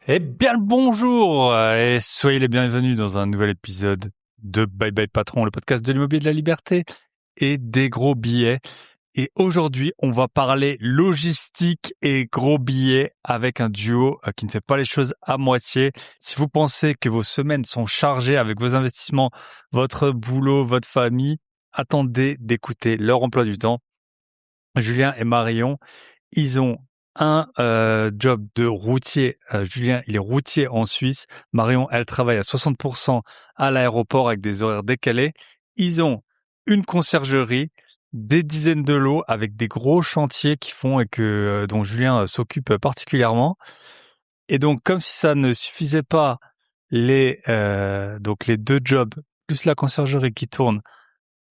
Eh bien le bonjour et soyez les bienvenus dans un nouvel épisode de Bye Bye Patron, le podcast de l'immobilier de la liberté et des gros billets. Et aujourd'hui, on va parler logistique et gros billets avec un duo qui ne fait pas les choses à moitié. Si vous pensez que vos semaines sont chargées avec vos investissements, votre boulot, votre famille, attendez d'écouter leur emploi du temps. Julien et Marion, ils ont un job de routier. Julien, il est routier en Suisse. Marion, elle travaille à 60% à l'aéroport avec des horaires décalés. Ils ont une conciergerie, des dizaines de lots avec des gros chantiers qui font et que dont Julien s'occupe particulièrement. Et donc, comme si ça ne suffisait pas, donc les deux jobs plus la conciergerie qui tourne,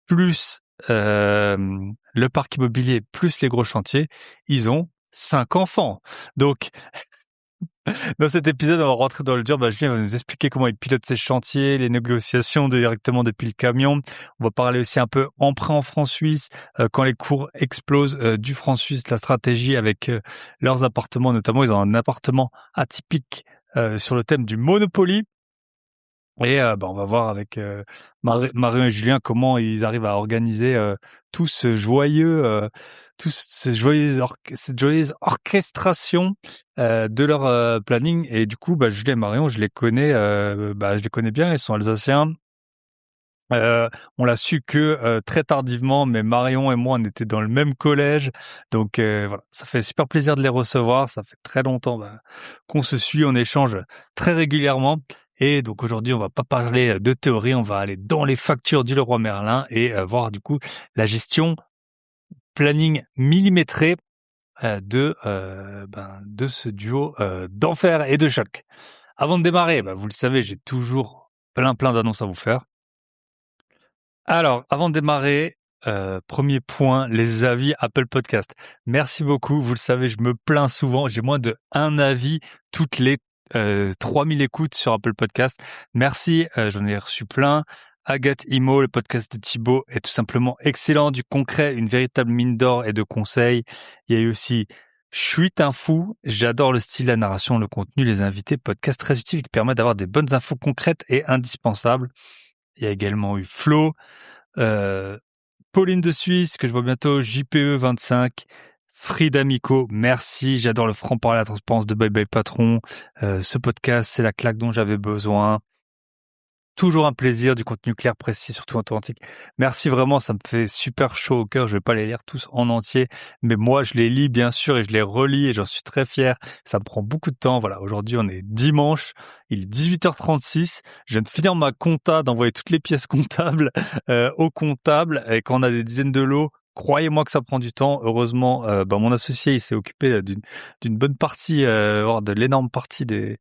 plus le parc immobilier, plus les gros chantiers, ils ont 5 enfants. Donc, dans cet épisode, on va rentrer dans le dur. Julien va nous expliquer comment il pilote ses chantiers, les négociations directement depuis le camion. On va parler aussi un peu emprunt en francs suisses, quand les cours explosent du franc suisse, la stratégie avec leurs appartements, notamment ils ont un appartement atypique sur le thème du Monopoly. Et on va voir avec Marion et Julien comment ils arrivent à organiser tout ce joyeux, cette joyeuse orchestration de leur planning. Et du coup, Julien et Marion, je les connais bien. Ils sont alsaciens. On l'a su que très tardivement, mais Marion et moi, on était dans le même collège, donc voilà, ça fait super plaisir de les recevoir. Ça fait très longtemps qu'on se suit, on échange très régulièrement, et donc aujourd'hui, on va pas parler de théorie, on va aller dans les factures du Leroy Merlin et voir du coup la gestion planning millimétré de ce duo d'enfer et de choc. Avant de démarrer, vous le savez, j'ai toujours plein d'annonces à vous faire. Alors, avant de démarrer, premier point, les avis Apple Podcast. Merci beaucoup. Vous le savez, je me plains souvent. J'ai moins de un avis toutes les 3000 écoutes sur Apple Podcast. Merci, j'en ai reçu plein. Agathe Imo, le podcast de Thibaut est tout simplement excellent, du concret, une véritable mine d'or et de conseils. Il y a eu aussi Je suis un fou. J'adore le style, la narration, le contenu, les invités, podcast très utile qui permet d'avoir des bonnes infos concrètes et indispensables. Il y a également eu Flo, euh, Pauline de Suisse, que je vois bientôt, JPE 25, Frida Miko, merci, j'adore le franc-parler, la transparence de Bye Bye Patron. Ce podcast, c'est la claque dont j'avais besoin. Toujours un plaisir, du contenu clair, précis, surtout authentique. Merci vraiment, ça me fait super chaud au cœur. Je vais pas les lire tous en entier, mais moi je les lis bien sûr et je les relis et j'en suis très fier. Ça me prend beaucoup de temps. Voilà, aujourd'hui on est dimanche, il est 18h36. Je viens de finir ma compta, d'envoyer toutes les pièces comptables au comptable. Et quand on a des dizaines de lots, croyez-moi que ça prend du temps. Heureusement, mon associé il s'est occupé d'une bonne partie, voire de l'énorme partie des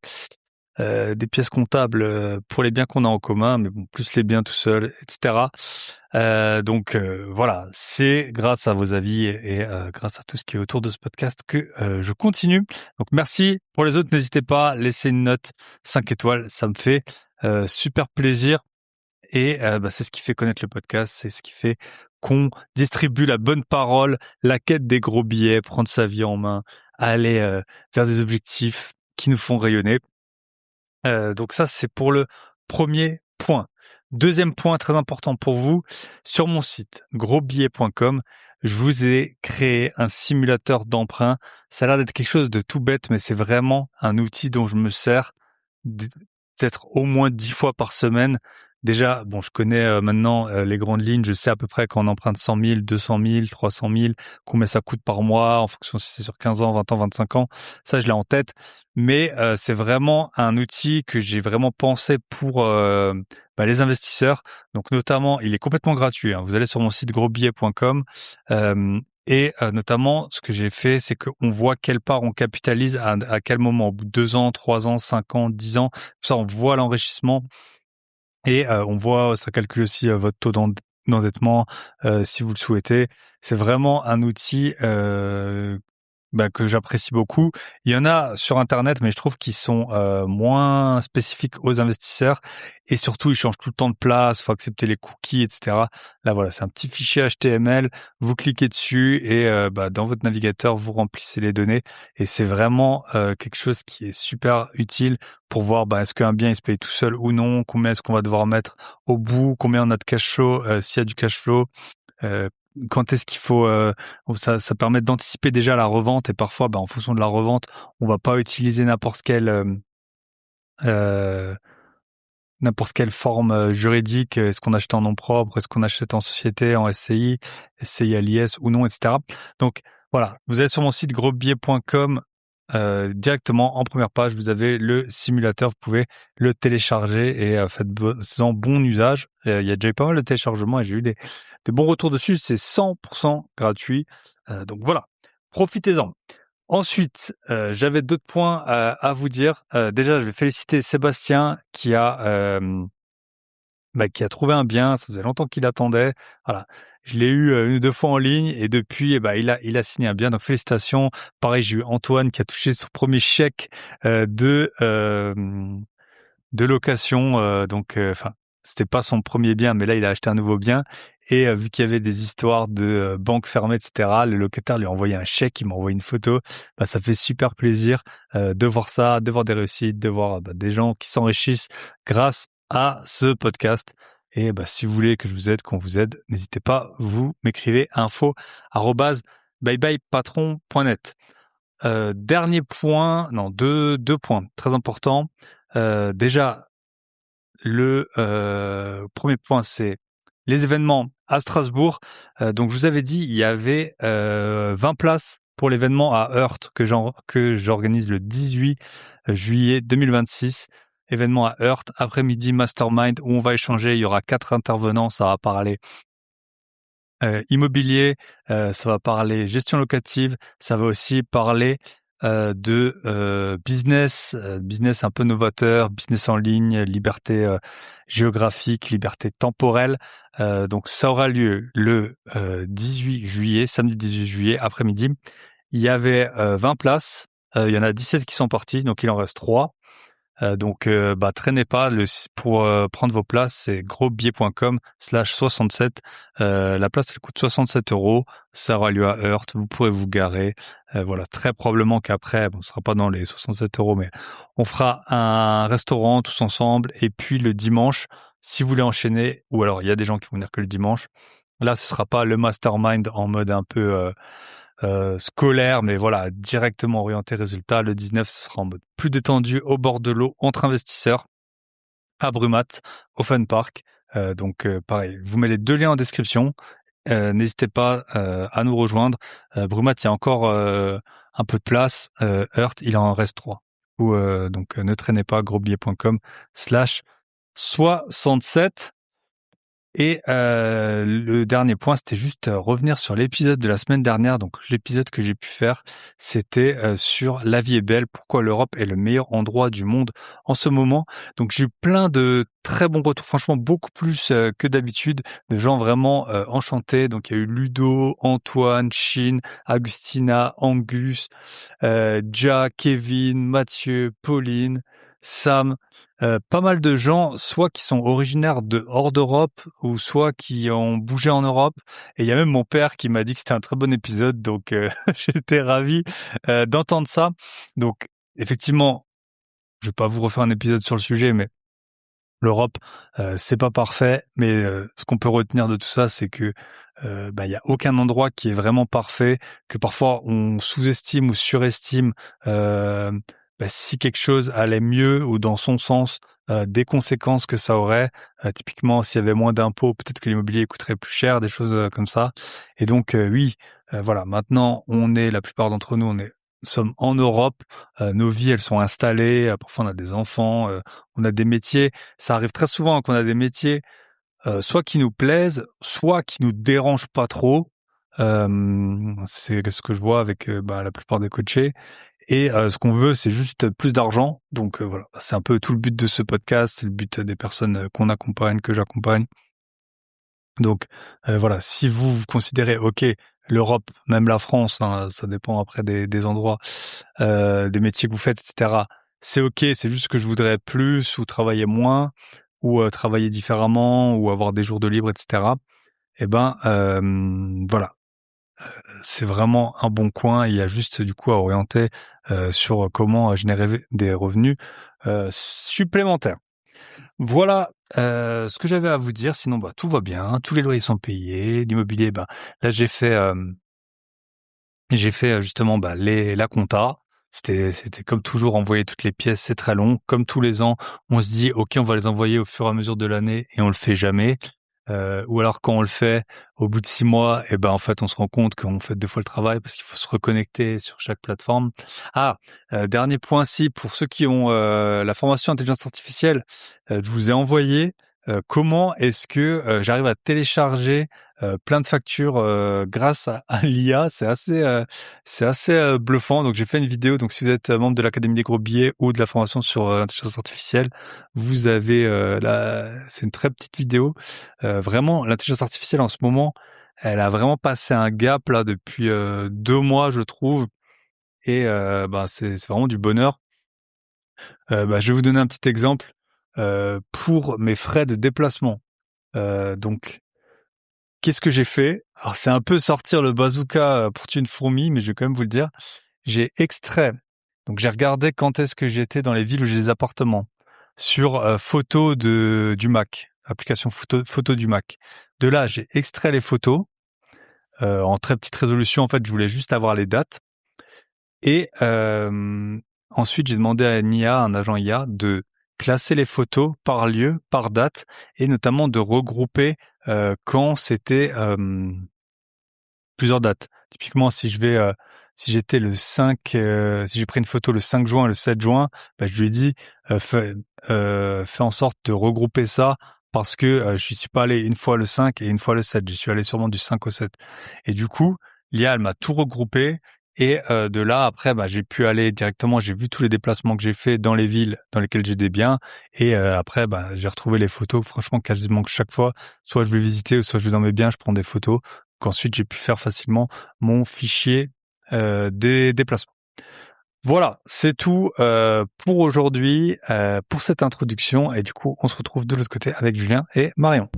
pièces comptables pour les biens qu'on a en commun, mais bon, plus les biens tout seuls, etc. Voilà, c'est grâce à vos avis et grâce à tout ce qui est autour de ce podcast que je continue. Donc merci. Pour les autres, n'hésitez pas, laissez une note 5 étoiles, ça me fait super plaisir. Et c'est ce qui fait connaître le podcast, c'est ce qui fait qu'on distribue la bonne parole, la quête des gros billets, prendre sa vie en main, aller vers des objectifs qui nous font rayonner. Donc ça, c'est pour le premier point. Deuxième point très important pour vous, sur mon site grosbillet.com, je vous ai créé un simulateur d'emprunt. Ça a l'air d'être quelque chose de tout bête, mais c'est vraiment un outil dont je me sers peut-être au moins 10 fois par semaine. Déjà, bon, je connais maintenant les grandes lignes, je sais à peu près quand on emprunte 100 000, 200 000, 300 000, combien ça coûte par mois, en fonction si c'est sur 15 ans, 20 ans, 25 ans. Ça, je l'ai en tête. Mais c'est vraiment un outil que j'ai vraiment pensé pour les investisseurs. Donc notamment, il est complètement gratuit, hein. Vous allez sur mon site grosbillet.com notamment, ce que j'ai fait, c'est qu'on voit quelle part on capitalise à quel moment, au bout de 2 ans, 3 ans, 5 ans, 10 ans. Ça, on voit l'enrichissement et on voit, ça calcule aussi votre taux d'endettement si vous le souhaitez. C'est vraiment un outil que j'apprécie beaucoup. Il y en a sur internet, mais je trouve qu'ils sont moins spécifiques aux investisseurs et surtout ils changent tout le temps de place, faut accepter les cookies, etc. Là voilà, c'est un petit fichier HTML, vous cliquez dessus et dans votre navigateur vous remplissez les données et c'est vraiment quelque chose qui est super utile pour voir est-ce qu'un bien il se paye tout seul ou non, combien est-ce qu'on va devoir mettre au bout, combien on a de cash flow, s'il y a du cash flow. Euh, quand est-ce qu'il faut ça permet d'anticiper déjà la revente et parfois en fonction de la revente on va pas utiliser euh, n'importe quelle forme juridique. Est-ce qu'on achète en nom propre, est-ce qu'on achète en société, en SCI, SCI à l'IS ou non, etc. Donc voilà, vous allez sur mon site grosbillet.com. Directement en première page, vous avez le simulateur, vous pouvez le télécharger et faites-en bon usage. Il y a déjà eu pas mal de téléchargements et j'ai eu des bons retours dessus, c'est 100% gratuit. Donc voilà, profitez-en. Ensuite, j'avais d'autres points à vous dire. Déjà, je vais féliciter Sébastien qui a trouvé un bien, ça faisait longtemps qu'il attendait. Voilà. Je l'ai eu une ou deux fois en ligne et depuis, il a signé un bien. Donc félicitations. Pareil, j'ai eu Antoine qui a touché son premier chèque euh, de euh, de location. C'était pas son premier bien, mais là, il a acheté un nouveau bien. Et vu qu'il y avait des histoires de banques fermées, etc., le locataire lui a envoyé un chèque, il m'a envoyé une photo. Ça fait super plaisir de voir ça, de voir des réussites, de voir des gens qui s'enrichissent grâce à ce podcast. Et si vous voulez que je vous aide, qu'on vous aide, n'hésitez pas, vous m'écrivez info@byebyepatron.net. Dernier point, non, deux points très importants. Déjà, le premier point, c'est les événements à Strasbourg. Donc, je vous avais dit, il y avait 20 places pour l'événement à Heurt que j'organise le 18 juillet 2026. Événement à Heurt, après-midi mastermind où on va échanger. Il y aura 4 intervenants. Ça va parler immobilier, ça va parler gestion locative, ça va aussi parler de business un peu novateur, business en ligne, liberté géographique, liberté temporelle. Donc ça aura lieu le 18 juillet, samedi 18 juillet après-midi. Il y avait 20 places, il y en a 17 qui sont partis, donc il en reste 3. Traînez pas pour prendre vos places, c'est grosbillet.com/67. La place elle coûte 67 €. Ça aura lieu à Heurt, vous pourrez vous garer. Voilà, très probablement qu'après, ce sera pas dans les 67 €, mais on fera un restaurant tous ensemble. Et puis le dimanche, si vous voulez enchaîner, ou alors il y a des gens qui vont venir que le dimanche. Là, ce sera pas le mastermind en mode un peu scolaire, mais voilà, directement orienté résultat. Le 19, ce sera en mode plus détendu, au bord de l'eau, entre investisseurs, à Brumat, au Fun Park. Pareil, je vous mets les 2 liens en description. N'hésitez pas à nous rejoindre. Brumat, il y a encore un peu de place. Heurt, il en reste 3. Ne traînez pas, grosbillet.com/67. Et le dernier point, c'était juste revenir sur l'épisode de la semaine dernière. Donc l'épisode que j'ai pu faire, c'était sur La vie est belle, pourquoi l'Europe est le meilleur endroit du monde en ce moment. Donc j'ai eu plein de très bons retours, franchement beaucoup plus que d'habitude, de gens vraiment enchantés. Donc il y a eu Ludo, Antoine, Chine, Agustina, Angus, Kevin, Mathieu, Pauline, Sam, pas mal de gens, soit qui sont originaires de hors d'Europe, ou soit qui ont bougé en Europe. Et il y a même mon père qui m'a dit que c'était un très bon épisode, donc j'étais ravi d'entendre ça. Donc effectivement, je vais pas vous refaire un épisode sur le sujet, mais l'Europe, c'est pas parfait, mais ce qu'on peut retenir de tout ça, c'est que il y a aucun endroit qui est vraiment parfait, que parfois on sous-estime ou surestime si quelque chose allait mieux ou dans son sens, des conséquences que ça aurait. Typiquement, s'il y avait moins d'impôts, peut-être que l'immobilier coûterait plus cher, des choses comme ça. Et donc oui, voilà, maintenant la plupart d'entre nous, sommes en Europe, nos vies elles sont installées, parfois on a des enfants, on a des métiers. Ça arrive très souvent qu'on a des métiers soit qui nous plaisent, soit qui nous dérangent pas trop. C'est ce que je vois avec la plupart des coachés. Et ce qu'on veut, c'est juste plus d'argent. Donc voilà, c'est un peu tout le but de ce podcast, c'est le but des personnes qu'on accompagne, que j'accompagne. Donc voilà, si vous considérez, ok, l'Europe, même la France, hein, ça dépend après des endroits, des métiers que vous faites, etc. C'est OK, c'est juste que je voudrais plus ou travailler moins ou travailler différemment ou avoir des jours de libre, etc. Et ben, voilà, c'est vraiment un bon coin. Il y a juste du coup à orienter sur comment générer des revenus supplémentaires. Voilà ce que j'avais à vous dire. Sinon, bah, tout va bien, tous les loyers sont payés, l'immobilier, bah, là j'ai fait justement bah, la compta. C'était comme toujours envoyer toutes les pièces, c'est très long. Comme tous les ans, on se dit ok, on va les envoyer au fur et à mesure de l'année et on le fait jamais. Ou alors quand on le fait, au bout de 6 mois, et ben en fait on se rend compte qu'on fait 2 fois le travail parce qu'il faut se reconnecter sur chaque plateforme. Ah, dernier point, si pour ceux qui ont la formation intelligence artificielle, je vous ai envoyé comment est-ce que j'arrive à télécharger plein de factures grâce à l'IA. C'est assez bluffant. Donc j'ai fait une vidéo. Donc si vous êtes membre de l'Académie des gros billets ou de la formation sur l'intelligence artificielle, vous avez c'est une très petite vidéo. Vraiment, l'intelligence artificielle en ce moment, elle a vraiment passé un gap là depuis 2 mois, je trouve. Et bah, c'est vraiment du bonheur. Bah, je vais vous donner un petit exemple pour mes frais de déplacement. Donc, qu'est-ce que j'ai fait? Alors, c'est un peu sortir le bazooka pour tuer une fourmi, mais je vais quand même vous le dire. J'ai extrait. Donc, j'ai regardé quand est-ce que j'étais dans les villes où j'ai des appartements sur photo du Mac, application photo du Mac. De là, j'ai extrait les photos en très petite résolution. En fait, je voulais juste avoir les dates. Et ensuite, j'ai demandé à une IA, un agent IA, de classer les photos par lieu, par date, et notamment de regrouper quand c'était plusieurs dates. Typiquement, si j'étais le 5, si j'ai pris une photo le 5 juin et le 7 juin, bah, je lui ai dit, fais en sorte de regrouper ça parce que je suis pas allé une fois le 5 et une fois le 7. Je suis allé sûrement du 5 au 7. Et du coup, l'IA, elle m'a tout regroupé. Et de là, après, bah, j'ai pu aller directement, j'ai vu tous les déplacements que j'ai fait dans les villes dans lesquelles j'ai des biens. Et après, bah, j'ai retrouvé les photos. Franchement, quasiment que chaque fois, soit je vais visiter, ou soit je vais dans mes biens, je prends des photos qu'ensuite j'ai pu faire facilement mon fichier des déplacements. Voilà, c'est tout pour aujourd'hui, pour cette introduction. Et du coup, on se retrouve de l'autre côté avec Julien et Marion.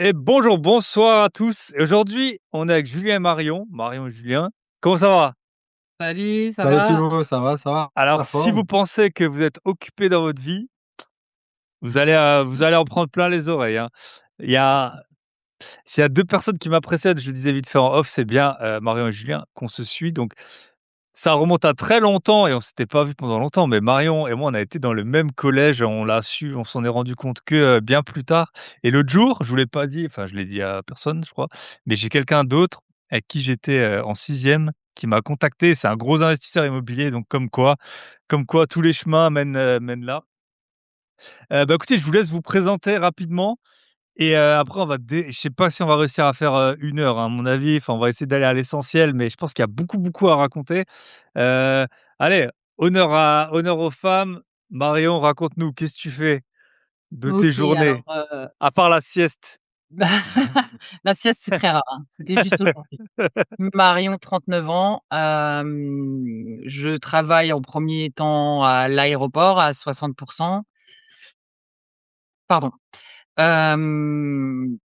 Et bonjour, bonsoir à tous. Et aujourd'hui, on est avec Julien et Marion. Marion et Julien. Comment ça va? Salut, ça Salut va? Thibaut, ça va? Alors, La si vous forme? pensez que vous êtes occupé dans votre vie, vous allez en prendre plein les oreilles, hein. Il y a S'il y a 2 personnes qui m'impressionnent, je le disais vite fait en off, c'est bien, Marion et Julien qu'on se suit. Donc ça remonte à très longtemps et on s'était pas vus pendant longtemps, mais Marion et moi, on a été dans le même collège, on s'en est rendu compte que, bien plus tard. Et l'autre jour, je vous l'ai pas dit, enfin je l'ai dit à personne je crois, mais j'ai quelqu'un d'autre avec qui j'étais, en 6e qui m'a contacté. C'est un gros investisseur immobilier, donc comme quoi tous les chemins mènent là. Bah, écoutez, je vous laisse vous présenter rapidement et après on va je sais pas si on va réussir à faire, 1 heure, hein, à mon avis. Enfin, on va essayer d'aller à l'essentiel, mais je pense qu'il y a beaucoup, beaucoup à raconter. Heu, Allez, honneur aux femmes. Marion, raconte-nous, qu'est-ce que tu fais de tes OK, alors, journées? À part la sieste? la sieste, c'est très rare, hein, c'était juste aujourd'hui. Marion, 39 ans, je travaille en premier temps à l'aéroport à 60. Pardon. Hem,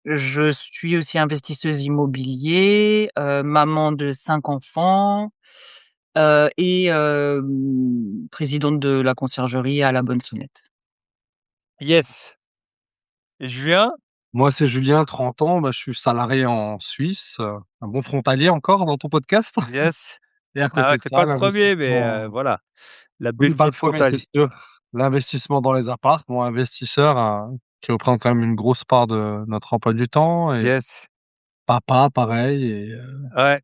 je suis aussi investisseuse immobilier, maman de 5 enfants, et présidente de la conciergerie à La Bonne Sonnette. Yes. Et Julien? Moi, c'est Julien, 30 ans, bah, je suis salarié en Suisse, un bon frontalier encore dans ton podcast. Yes. Et à Ah côté ouais, de tu pas ça, le premier, mais l'investissement, voilà, la oui, belle pas vie le de premier, c'est frontalier. sûr. L'investissement dans les apparts, mon investisseur, qui reprend quand même une grosse part de notre emploi du temps, et Yes. papa pareil, et Ouais,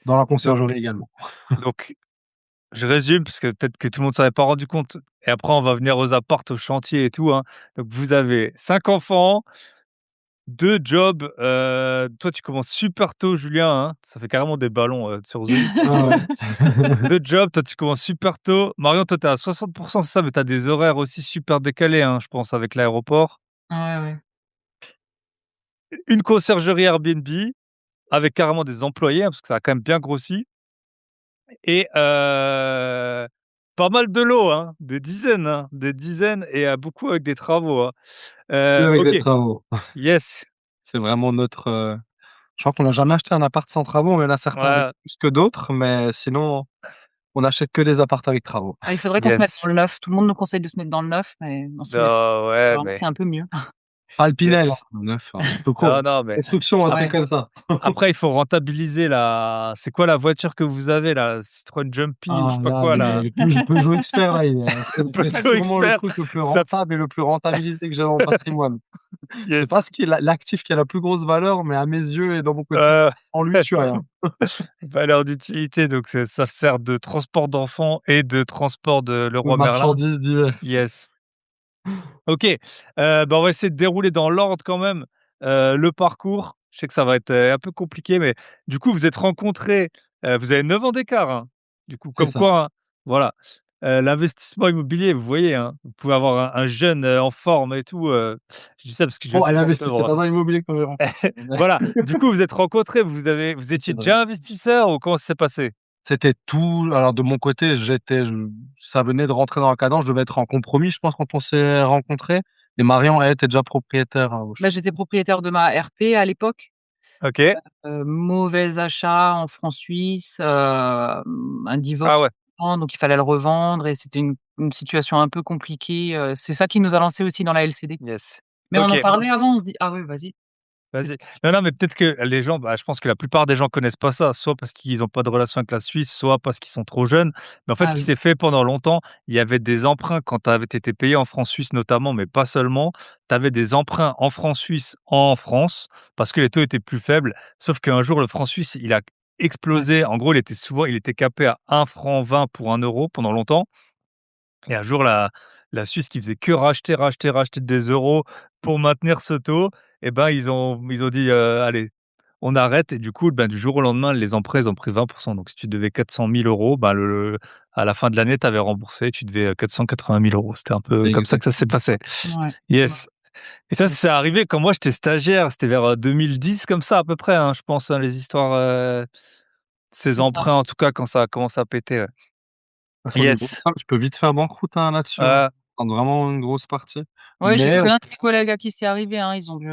dans la donc conciergerie également. donc je résume parce que peut-être que tout le monde s'en est pas rendu compte et après on va venir aux apports, au chantier et tout, hein. Donc vous avez 5 enfants, 2 jobs, toi, tu commences super tôt, Julien, hein, ça fait carrément des ballons, sur Zoom. Ah ouais. 2 jobs, toi, tu commences super tôt. Marion, toi, tu es à 60 c'est ça, mais tu as des horaires aussi super décalés, hein, je pense, avec l'aéroport. Ouais, ouais. Une conciergerie Airbnb avec carrément des employés, hein, parce que ça a quand même bien grossi et pas mal de lots, hein, des dizaines et beaucoup avec des travaux, hein. Avec OK, des travaux. yes, C'est vraiment notre, je crois qu'on n'a jamais acheté un appart sans travaux. Il y en a certains avec ouais, plus que d'autres, mais sinon, on n'achète que des apparts avec travaux. Ah, il faudrait qu'on se mette yes. dans le neuf. Tout le monde nous conseille de se mettre dans le neuf, mais on s'y met Non, ouais, pas. mais C'est un peu mieux. Pas le Pinel, hein, yes. le neuf, hein, tout court. Non, non, mais Construction, un truc Ouais. comme ça. après, il faut rentabiliser la c'est quoi la voiture que vous avez là? Citroën Jumpy ou je Ah sais pas là, quoi là? le Peugeot Expert là, il est c'est Peugeot sûrement le Expert, truc le plus ça f rentable et le plus rentabilisé que j'ai dans mon patrimoine. C'est yes, pas ce qui est l'actif qui a la plus grosse valeur, mais à mes yeux et dans mon quotidien, heu, sans lui, je suis rien. valeur d'utilité, donc ça sert de transport d'enfants et de transport de De Leroy Merlin. marchandises diverses. Yes. OK, bah, on va essayer de dérouler dans l'ordre quand même, le parcours. Je sais que ça va être, un peu compliqué, mais du coup, vous êtes rencontrés, vous avez 9 ans d'écart, hein? Du coup, C'est comme ça. quoi, hein, voilà, l'investissement immobilier, vous voyez, hein, vous pouvez avoir un jeune, en forme et tout, je dis ça parce que j'ai Bon, aussi elle 39 investissait ans, hein. pas dans l'immobilier quand j'ai rencontré. Voilà, du coup, vous êtes rencontrés, vous étiez C'est vrai. déjà investisseurs ou comment ça s'est passé? C'était tout alors de mon côté, ça venait de rentrer dans la cadence, je devais être en compromis, je pense, quand on s'est rencontrés et Marion, elle était déjà propriétaire, Bah, j'étais propriétaire de ma RP à l'époque. OK. Mauvais achat en francs suisses, un Ah divorce ouais, donc il fallait le revendre et c'était une situation un peu compliquée, c'est ça qui nous a lancés aussi dans la LCD. yes. Mais on en OK. parlait avant, on se dit ah oui, vas-y. Vas-y. Non, non, mais peut-être que les gens, bah, je pense que la plupart des gens connaissent pas ça, soit parce qu'ils ont pas de relation avec la Suisse, soit parce qu'ils sont trop jeunes. Mais en fait, Ah ce qui oui. s'est fait pendant longtemps, il y avait des emprunts quand tu avais été payé en francs suisses notamment, mais pas seulement. Tu avais des emprunts en francs suisses en France parce que les taux étaient plus faibles. Sauf qu'un jour, le franc suisse, il a Ouais, explosé. En gros, il était capé à 1 franc 20 pour 1 € pendant longtemps. Et un jour, la Suisse qui faisait que racheter des euros pour maintenir ce taux, et ben, ils ont dit: «Allez, on arrête» et du coup, ben, du jour au lendemain, les emprunts, ils ont pris 20. Donc si tu devais 400 000 €, bah, à la fin de l'année, tu avais remboursé, tu devais, 480 000 €. C'était un peu comme ça que ça s'est Exactement. passé. ouais, Yes, et ça, yes. c'est arrivé quand moi j'étais stagiaire, c'était vers, 2010 comme ça à peu près, hein, je pense, hein, les histoires, ces C'est ça. emprunts en tout cas quand ça a commencé à péter, ouais. Bah, sur une grosse Yes, somme, tu peux vite faire banqueroute, hein, là-dessus, hein. Prendre vraiment une grosse partie. Ouais, j'ai Mais plein de collègues à qui c'est arrivé, hein, ils ont dû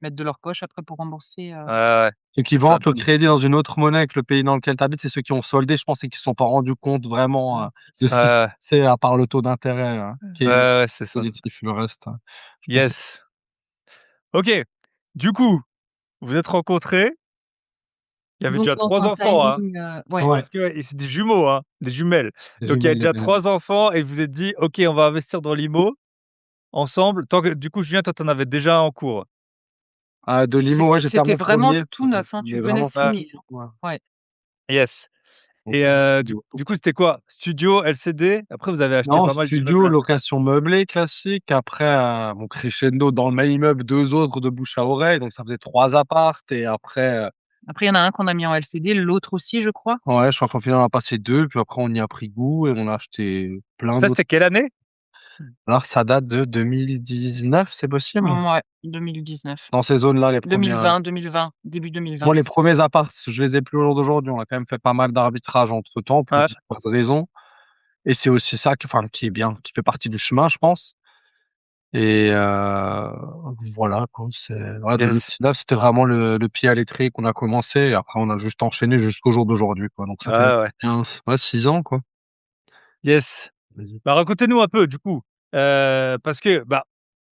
mettre de leur poche après pour rembourser, ouais, ouais, ceux qui c'est ça. vantent le crédit dans une autre monnaie que le pays dans lequel tu habites, c'est ceux qui ont soldé, je pense, et qui se sont pas rendus compte vraiment, de ce Ouais, qui se ouais. passait à part le taux d'intérêt, qui Ouais, est ouais, c'est ça. positif. Le reste, je pense que Yes. OK. Du coup, vous êtes rencontrés, il y avait donc déjà dans 3 un enfants, hein? timing, ouais, ouais, Parce que et c'est des jumeaux, hein? Des jumelles. les Donc il y a jumelles, déjà 3 enfants et vous vous êtes dit: «OK, on va investir dans l'IMO ensemble». Tant que du coup, Julien, toi, tu en avais déjà en cours? de l'IMO, ouais, j'étais à c'était mon vraiment premier, tout neuf, hein, tu mais venais de vraiment Ouais. signer, hein. ouais, Ouais. Yes, donc et du studio. du coup, c'était quoi? Studio, LCD? Après, vous avez acheté Non, pas mal d'immeubles, studio, hein? location meublée classique. Après, bon, crescendo dans le même immeuble, 2 autres de bouche à oreille, donc ça faisait 3 apparts et après, Après il y en a un qu'on a mis en LCD, l'autre aussi je crois. ouais, je crois qu'en final, on a passé 2, puis après on y a pris goût et on a acheté plein Ça, d'autres. c'était quelle année? Alors ça date de 2019, c'est possible? Ouais, 2019. Dans ces zones-là, les premières. 2020, début 2020. Moi, les premiers apparts, je les ai plus au jour d'aujourd'hui. On a quand même fait pas mal d'arbitrage entre-temps pour Ouais. diverses raisons et c'est aussi ça qui est bien, qui fait partie du chemin, je pense et voilà quoi, voilà Yes. 2019, c'était vraiment le pied à l'étrier qu'on a commencé et après on a juste enchaîné jusqu'au jour d'aujourd'hui, quoi, donc ça fait Ouais, ouais. 15, ouais, 6 ans, quoi. Yes. Vas-y. Bah, racontez-nous un peu du coup, parce que, bah,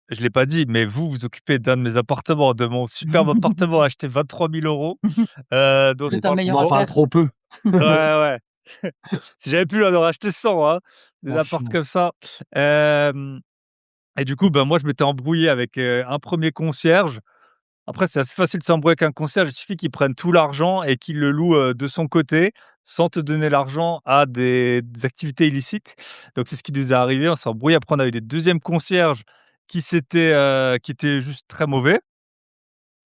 je l'ai pas dit, mais vous vous occupez d'un de mes appartements, de mon superbe appartement acheté 23 000 €, dont je C'est un parle meilleur Effectivement pas souvent. affaire. trop peu. Ouais, ouais. Si j'avais pu en racheter 100, hein, des apparts Franchement. comme ça. Hem Et du coup, ben, moi, je m'étais embrouillé avec, un premier concierge. Après, c'est assez facile de s'embrouiller avec un concierge, il suffit qu'il prenne tout l'argent et qu'il le loue, de son côté, sans te donner l'argent à des activités illicites. Donc c'est ce qui nous est arrivé, on s'est embrouillé. Après, on a eu des 2e concierges qui étaient juste très mauvais.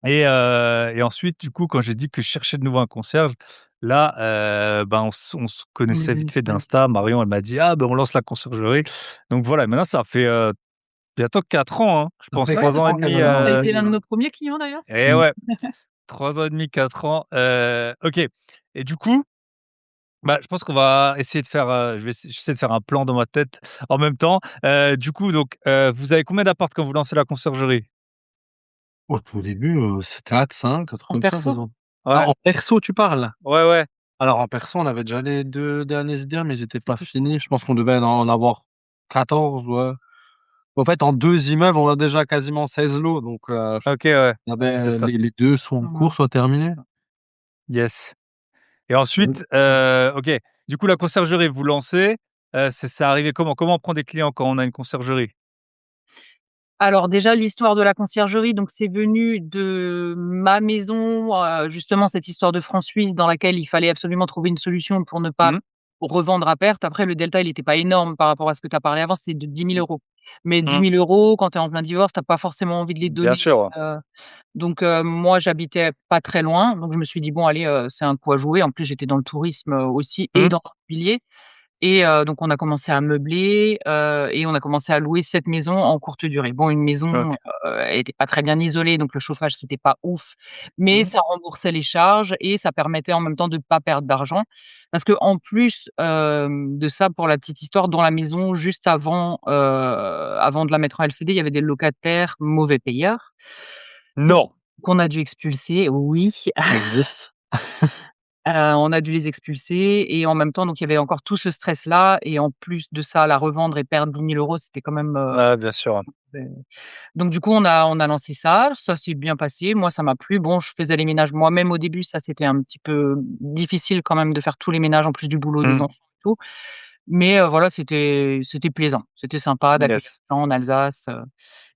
Et ensuite, du coup, quand j'ai dit que je cherchais de nouveau un concierge, là, on se connaissait vite fait d'Insta. Marion, elle m'a dit: «Ah, on lance la conciergerie». Donc voilà, maintenant ça fait, bientôt 4 ans, hein, je pense fait 3 ans et 4 ans demi, quasiment, Tu as ouais. été l'un de nos premiers clients d'ailleurs? et ouais, 3 ans et demi, 4 ans, OK. Et du coup, je pense qu'on va essayer de faire, j'essaie de faire un plan dans ma tête en même temps. Du coup, donc, vous avez combien d'appart quand vous lancez la conciergerie? Au tout début, c'était 4-5, un truc En comme ça, perso? faisons. Ah, Ouais, en perso, tu parles? ouais, ouais. Alors en perso, on avait déjà les 2 derniers idées, mais ils étaient pas finis. Je pense qu'on devait en avoir 14, ouais. En fait, en 2 immeubles, on a déjà quasiment 16 lots, donc OK, ouais, on c'est avait ça. les 2 soit en cours, soit terminés. Yes. Et ensuite, OK, du coup, la conciergerie, vous lancez, c'est arrivé comment? Comment on prend des clients quand on a une conciergerie? Alors déjà l'histoire de la conciergerie, donc c'est venu de ma maison, justement cette histoire de francs suisses dans laquelle il fallait absolument trouver une solution pour ne pas Mmh. revendre à perte. Après le delta, il était pas énorme par rapport à ce que tu as parlé avant, c'était de 10 000 €. Mais 10 Mmh. 000 € quand tu es en plein divorce, tu as pas forcément envie de les Bien donner, sûr. donc moi j'habitais pas très loin, donc je me suis dit: «Bon allez, c'est un coup à jouer». En plus j'étais dans le tourisme, aussi et Mmh. dans l'immobilier. Et donc on a commencé à meubler, et on a commencé à louer cette maison en courte durée. Bon, une maison, OK. elle était pas très bien isolée, donc le chauffage, c'était pas ouf, mais Mmh. ça remboursait les charges et ça permettait en même temps de pas perdre d'argent. Parce qu'en plus, de ça, pour la petite histoire, dans la maison, juste avant de la mettre en LCD, il y avait des locataires mauvais payeurs, donc Non! qu'on a dû expulser, oui. Ça existe. On a dû les expulser et en même temps, donc il y avait encore tout ce stress-là et en plus de ça, la revendre et perdre 10 000 €, c'était quand même, Ouais, bien sûr. beh donc du coup, on a lancé ça. Ça s'est bien passé. Moi, ça m'a plu. Bon, je faisais les ménages moi-même au début. Ça, c'était un petit peu difficile quand même de faire tous les ménages en plus du boulot des Mmh. enfants et tout. Mais voilà, c'était plaisant. C'était sympa d'accueillir Yes. des gens en Alsace,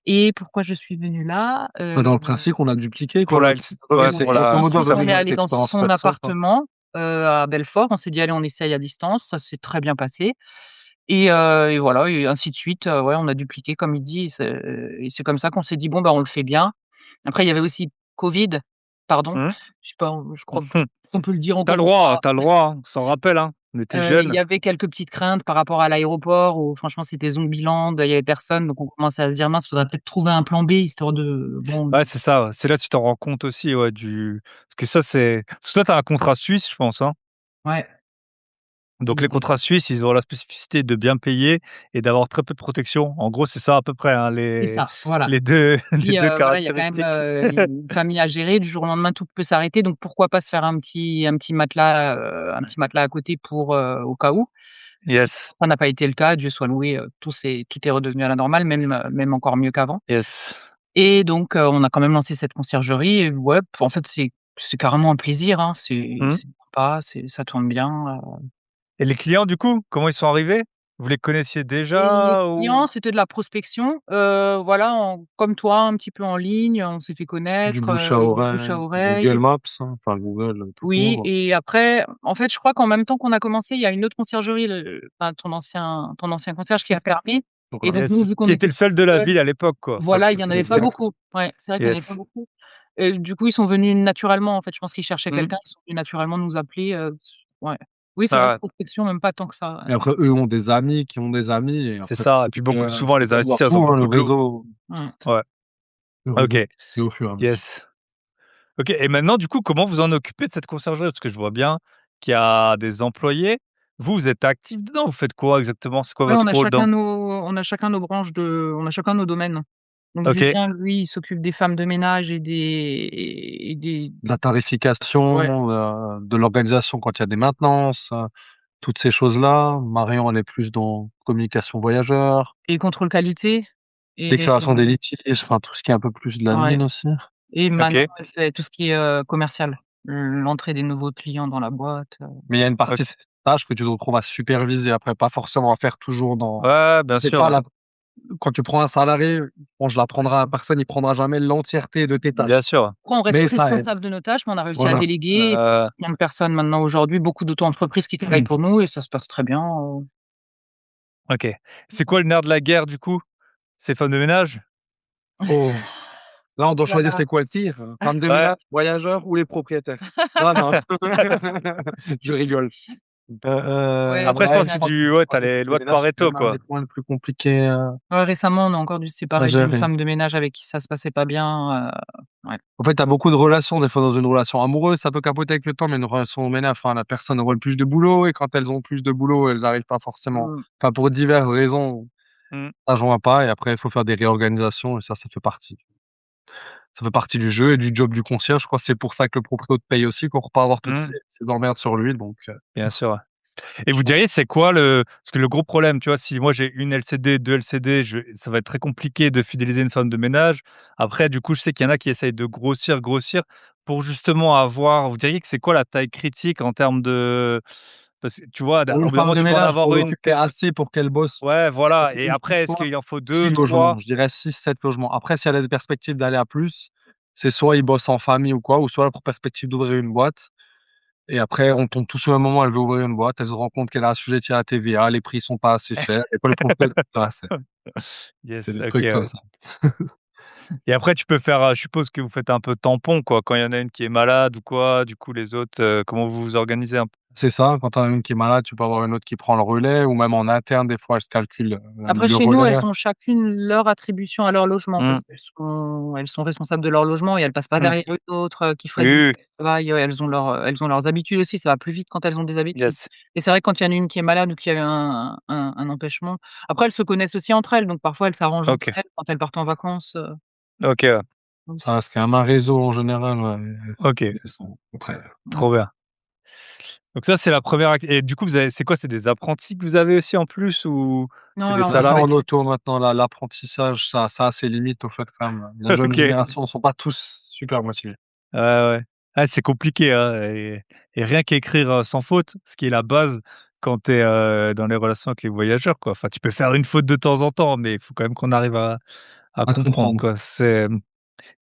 et pourquoi je suis venue là? Bah, dans le principe, on a dupliqué Pour quoi, la la LC ouais, c'est pour grosso la modo, Ensuite, vous on avez est une allé dans expérience son perso, quoi. appartement, à Belfort. On s'est dit: «Allez, on essaye à distance». Ça s'est très bien passé et voilà et ainsi de suite, ouais, on a dupliqué comme il dit et c'est comme ça qu'on s'est dit: «Bon, bah, on le fait bien». Après, il y avait aussi Covid, pardon, Mmh. je sais pas, je crois qu'on peut le dire Tu encore le ou droit, pas. tu le droit, hein, on s'en rappelle, hein. On était Il jeunes. y avait quelques petites craintes par rapport à l'aéroport où franchement c'était Zombieland, il y avait personne, donc on commençait à se dire: «Mince, faudrait peut-être trouver un plan B histoire de bon». Ouais, c'est ça, ouais. C'est là que tu t'en rends compte aussi, ouais, parce que ça, parce que toi, tu as un contrat suisse, je pense, hein? Ouais. Donc les contrats suisses, ils ont la spécificité de bien payer et d'avoir très peu de protection. En gros, c'est ça à peu près, hein, C'est ça, voilà. les 2 les Puis, 2 voilà, il y a quand même, caractéristiques. une famille à gérer. Du jour au lendemain, tout peut s'arrêter, donc pourquoi pas se faire un petit matelas à côté pour, au cas où. Yes, Ça n'a pas été le cas, Dieu soit loué, tout est redevenu à la normale, même encore mieux qu'avant yes. et donc on a quand même lancé cette conciergerie et ouais, en fait, c'est carrément un plaisir, hein. Mmh. C'est sympa, ça tourne bien, Et les clients, du coup, comment ils sont arrivés? Vous les connaissiez les déjà ou? clients, c'était de la prospection, voilà, comme toi, un petit peu en ligne, on s'est fait Du connaître, bouche à du bouche à oreille, Google oreille. Maps, hein, enfin Google, tout Oui court. et après, en fait, je crois qu'en même temps qu'on a commencé, il y a une autre conciergerie, enfin ton ancien concierge qui a fermé Donc et là, donc nous, Yes, vu qu'on qui était était le seul de la seuls, ville à l'époque, quoi, parce voilà, que il y en avait pas c'était beaucoup. Ouais, c'est vrai qu'il y en avait pas yes. beaucoup et du coup, ils sont venus naturellement, en fait. Je pense qu'ils cherchaient Mmh. quelqu'un, ils sont venus naturellement nous appeler, ouais. Oui, c'est vrai, Ah ouais, prospection, même pas tant que ça, et après eux ont des amis qui ont des amis et c'est après ça et puis beaucoup souvent tu les peux avoir investisseurs, ils ont tout, hein, beaucoup de lots. ouais. Ouais, le OK, réseau c'est au fur et à mesure. yes. OK et maintenant du coup, comment vous en occupez de cette conciergerie? Parce que je vois bien qu'il y a des employés. Vous, vous êtes actifs dedans? Vous faites quoi exactement? C'est quoi Ouais, votre rôle dans on a chacun nos domaines. Donc OK, Julien, lui, il s'occupe des femmes de ménage et des De la ouais tarification, de l'organisation quand il y a des maintenances, toutes ces choses-là. Marion, elle est plus dans communication voyageurs, et contrôle qualité et déclaration des litiges, enfin tout ce qui est un peu plus de ouais l'admin aussi. et Manon, OK, elle fait tout ce qui est, commercial, l'entrée des nouveaux clients dans la boîte, Mais il y a une partie OK. de ces tâches que tu te retrouves à superviser après, pas forcément à faire toujours dans Ouais, bien c'est ça sûr, la quand tu prends un salarié, bon je l'apprendrai à personne, il prendra jamais l'entièreté de tes bien tâches. sûr. après on reste Mais ça aide. responsable de nos tâches, mais on a réussi à Voilà. déléguer plein de personnes maintenant aujourd'hui, beaucoup d'auto-entreprises qui travaillent pour nous et ça se passe très bien, OK. C'est quoi le nerf de la guerre du coup? C'est femmes de ménage? Oh! Là, on doit choisir Voilà. c'est quoi le pire? Femme de Ouais. ménage, voyageur ou les propriétaires? Non, non. Je rigole. Ouais, Après, je femme de pense Ouais, que c'est ménage. ouais, t'as les lois de ménage, c'est Pareto, quand même un quoi. des points les plus compliqués, Ouais, récemment, on a encore dû se à séparer d'une gérer. femme de ménage avec qui ça se passait pas bien, ouais. En fait, tu as beaucoup de relations, des fois, dans une relation amoureuse, ça peut capoter avec le temps, mais une relation au ménage, enfin, la personne aura le plus de boulot, et quand elles ont plus de boulot, elles arrivent pas forcément, Mmh. enfin, pour diverses raisons, Mmh. ça joint pas, et après, il faut faire des réorganisations, et ça fait partie. Ça fait partie du jeu et du job du concierge. Je crois que c'est pour ça que le proprio te paye aussi, pour pas avoir toutes Mmh. ces emmerdes sur lui, donc, Bien sûr, ouais. Et vous je pense diriez, c'est quoi parce que le gros problème, tu vois, si moi j'ai une LCD, 2 LCD, ça va être très compliqué de fidéliser une femme de ménage. Après, du coup, je sais qu'il y en a qui essayent de grossir pour justement vous diriez que c'est quoi la taille critique en termes de parce que tu vois, pour au une bout d'un femme moment, de tu peux en ménage, avoir pour une l'occuper assez pour qu'elle bosse ouais, voilà et plus que après, est-ce toi, qu'il en faut 6 2, logements, 3? je dirais 6-7 logements. Après, si elle a des perspectives d'aller à plus, c'est soit ils bossent en famille ou quoi, ou soit elle a pour perspective d'ouvrir une boîte. Et après, on tombe tous au même moment, elle veut ouvrir une boîte, elle se rend compte qu'elle a assujetti à la TVA, les prix sont pas assez chers, et pas le propriétaire pas assez. C'est Yes, des OK, trucs comme ouais. ça. Et après tu peux faire, je suppose que vous faites un peu tampon, quoi, quand il y en a une qui est malade ou quoi, du coup les autres, comment vous vous organisez un peu? C'est ça, quand tu en as une qui est malade, tu peux avoir une autre qui prend le relais, ou même en interne, des fois, elle se calcule, Après le chez nous, relais. elles ont chacune leur attribution à leur logement Mmh. parce qu'elles sont responsables de leur logement et elles passent pas Mmh. derrière une autre, qui ferait Oui, du oui, oui. travail, elles ont leurs habitudes aussi, ça va plus vite quand elles ont des habitudes. Yes. Et c'est vrai quand il y en a une qui est malade ou qui a un empêchement après elles se connaissent aussi entre elles, donc parfois elles s'arrangent entre OK. elles quand elles partent en vacances, OK, ouais. Ça reste quand même un réseau en général, ouais, OK, elles sont entre elles. Mmh. trop bien. Donc ça, c'est la première et du coup, c'est quoi? C'est des apprentis que vous avez aussi en plus ou c'est Non, des là, On a fait salariés? en auto maintenant, l'apprentissage, ça a ses limites, au fait, quand même. La jeune OK. génération sont pas tous super motivés. Ouais, ouais. Ah, c'est compliqué, hein et rien qu'écrire, sans faute, ce qui est la base quand tu es, dans les relations avec les voyageurs, quoi. Enfin, tu peux faire une faute de temps en temps, mais il faut quand même qu'on arrive à À comprendre, comprendre. quoi.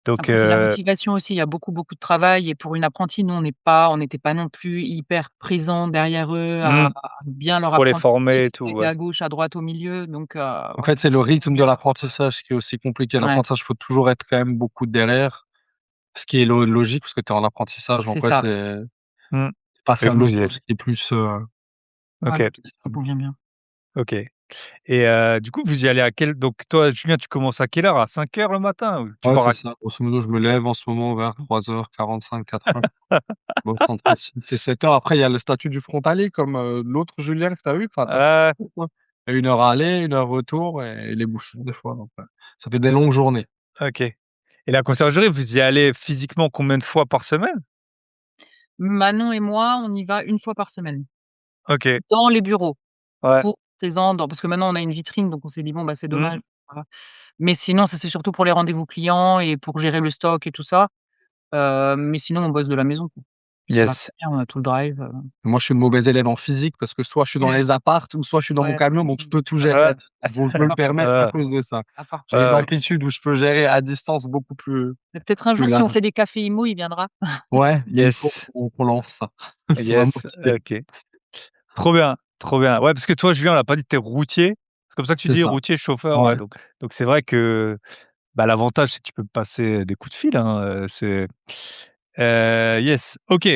Donc Après c'est la motivation aussi, il y a beaucoup, beaucoup de travail et pour une apprentie, nous on n'était pas non plus hyper présents derrière eux mmh, à bien leur pour les apprendre former et ce tout, qui était ouais. à gauche, à droite, au milieu donc En ouais. fait, c'est le rythme de l'apprentissage qui est aussi compliqué. Ouais, L'apprentissage, faut toujours être quand même beaucoup derrière, ce qui est logique parce que tu es en apprentissage, c'est donc ouais, ça. c'est Mmh passer et à vous, l'autre vous y êtes chose qui est plus, Ouais, OK, ça convient bien. OK et du coup, vous y allez à quelle donc toi, Julien, tu commences à quelle heure? À 5 heures le matin ou tu ouais, pars c'est à ça. Grosso modo, je me lève en ce moment vers 3h45, 4h. Bon, entre 6 et 7h. Après, il y a le statut du frontalier comme, l'autre Julien que tu as eu. Enfin, tu ah, as 1 heure aller, 1 heure retour et les bouchons des fois, donc ça fait des longues journées. OK et la conciergerie, vous y allez physiquement combien de fois par semaine? Manon et moi, on y va une fois par semaine, OK, dans les bureaux, ouais. pour présent dans parce que maintenant on a une vitrine donc on s'est dit: «Bon, bah, c'est Mmh. dommage». Voilà. Mais sinon, ça c'est surtout pour les rendez-vous clients et pour gérer le stock et tout ça, mais sinon on bosse de la maison, quoi. Ça va Yes. très bien, on a tout le drive, Moi, je suis le mauvais élève en physique parce que soit je suis dans les apparts ou soit je suis dans mon ouais, camion, donc je peux tout gérer Ouais, à distance. Donc je me le permets à ouais, cause de ça. J'ai une ouais, ouais. amplitude où je peux gérer à distance beaucoup mais peut-être un plus jour si on large. fait des cafés IMO, il viendra. Ouais, mais il faut Yes, qu'on lance ça. Ça va me yes, motiver. OK. Trop bien, trop bien. Ouais, parce que toi, Julien, on l'a pas dit, tu es routier. C'est comme ça que tu C'est dis, ça. routier, chauffeur, ouais, Ouais, donc c'est vrai que, bah, l'avantage, c'est que tu peux passer des coups de fil, hein, yes, OK.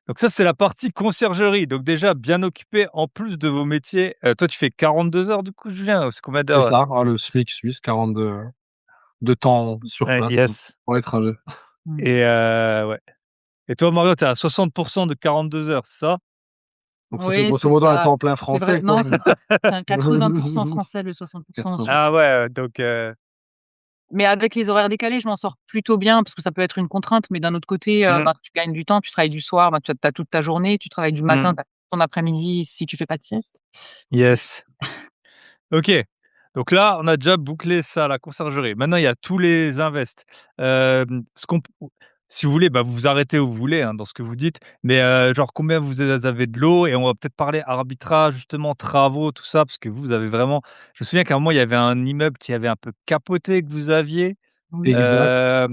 Donc ça, c'est la partie conciergerie. Donc déjà bien occupé en plus de vos métiers. Toi, tu fais 42 heures du coup, Julien? C'est combien c'est d'heures? ça, le SMIC suisse, 42 de temps sur place Yes pour les trajets. Mmh. et ouais. Et toi, Mario, tu es à 60 de 42 heures, c'est ça? Donc ça fait Oui, grosso c'est modo un ça. temps plein C'est vrai français, quoi. non, c'est un 80 français, le 60 Ah suisse. 80. ouais, donc Mais avec les horaires décalés, je m'en sors plutôt bien parce que ça peut être une contrainte, mais d'un autre côté, mmh, bah, tu gagnes du temps, tu travailles du soir, bah, tu as toute ta journée, tu travailles du matin, mmh, tu as ton après-midi si tu fais pas de sieste. yes. OK. Donc là, on a déjà bouclé ça, la conciergerie. Maintenant, il y a tous les invests. Ce qu'on p si vous voulez, bah, vous vous arrêtez où vous voulez, hein, dans ce que vous dites, mais genre combien vous avez de l'eau et on va peut-être parler arbitrage, justement, travaux, tout ça, parce que vous avez vraiment je me souviens qu'à un moment, il y avait un immeuble qui avait un peu capoté que vous aviez. Oui. Exact.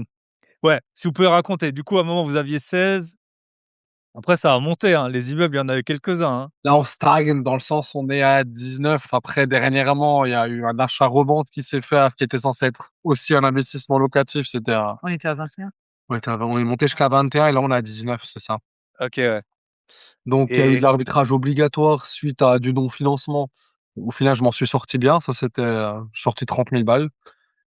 Ouais, si vous pouvez raconter. Du coup, à un moment, vous aviez 16. Après, ça a monté, hein. Les immeubles, il y en avait quelques-uns, hein. Là, on stagne dans le sens, on est à 19. Après, dernièrement, il y a eu un achat-revente qui s'est fait, qui était censé être aussi un investissement locatif. C'était à On était à 21. on est monté jusqu'à 21 et là, on est à 19, c'est ça. OK, ouais. Donc il y a eu de Et l'arbitrage obligatoire suite à du non-financement. Au final, je m'en suis sorti bien. Ça, c'était, je suis sorti 30 000 balles.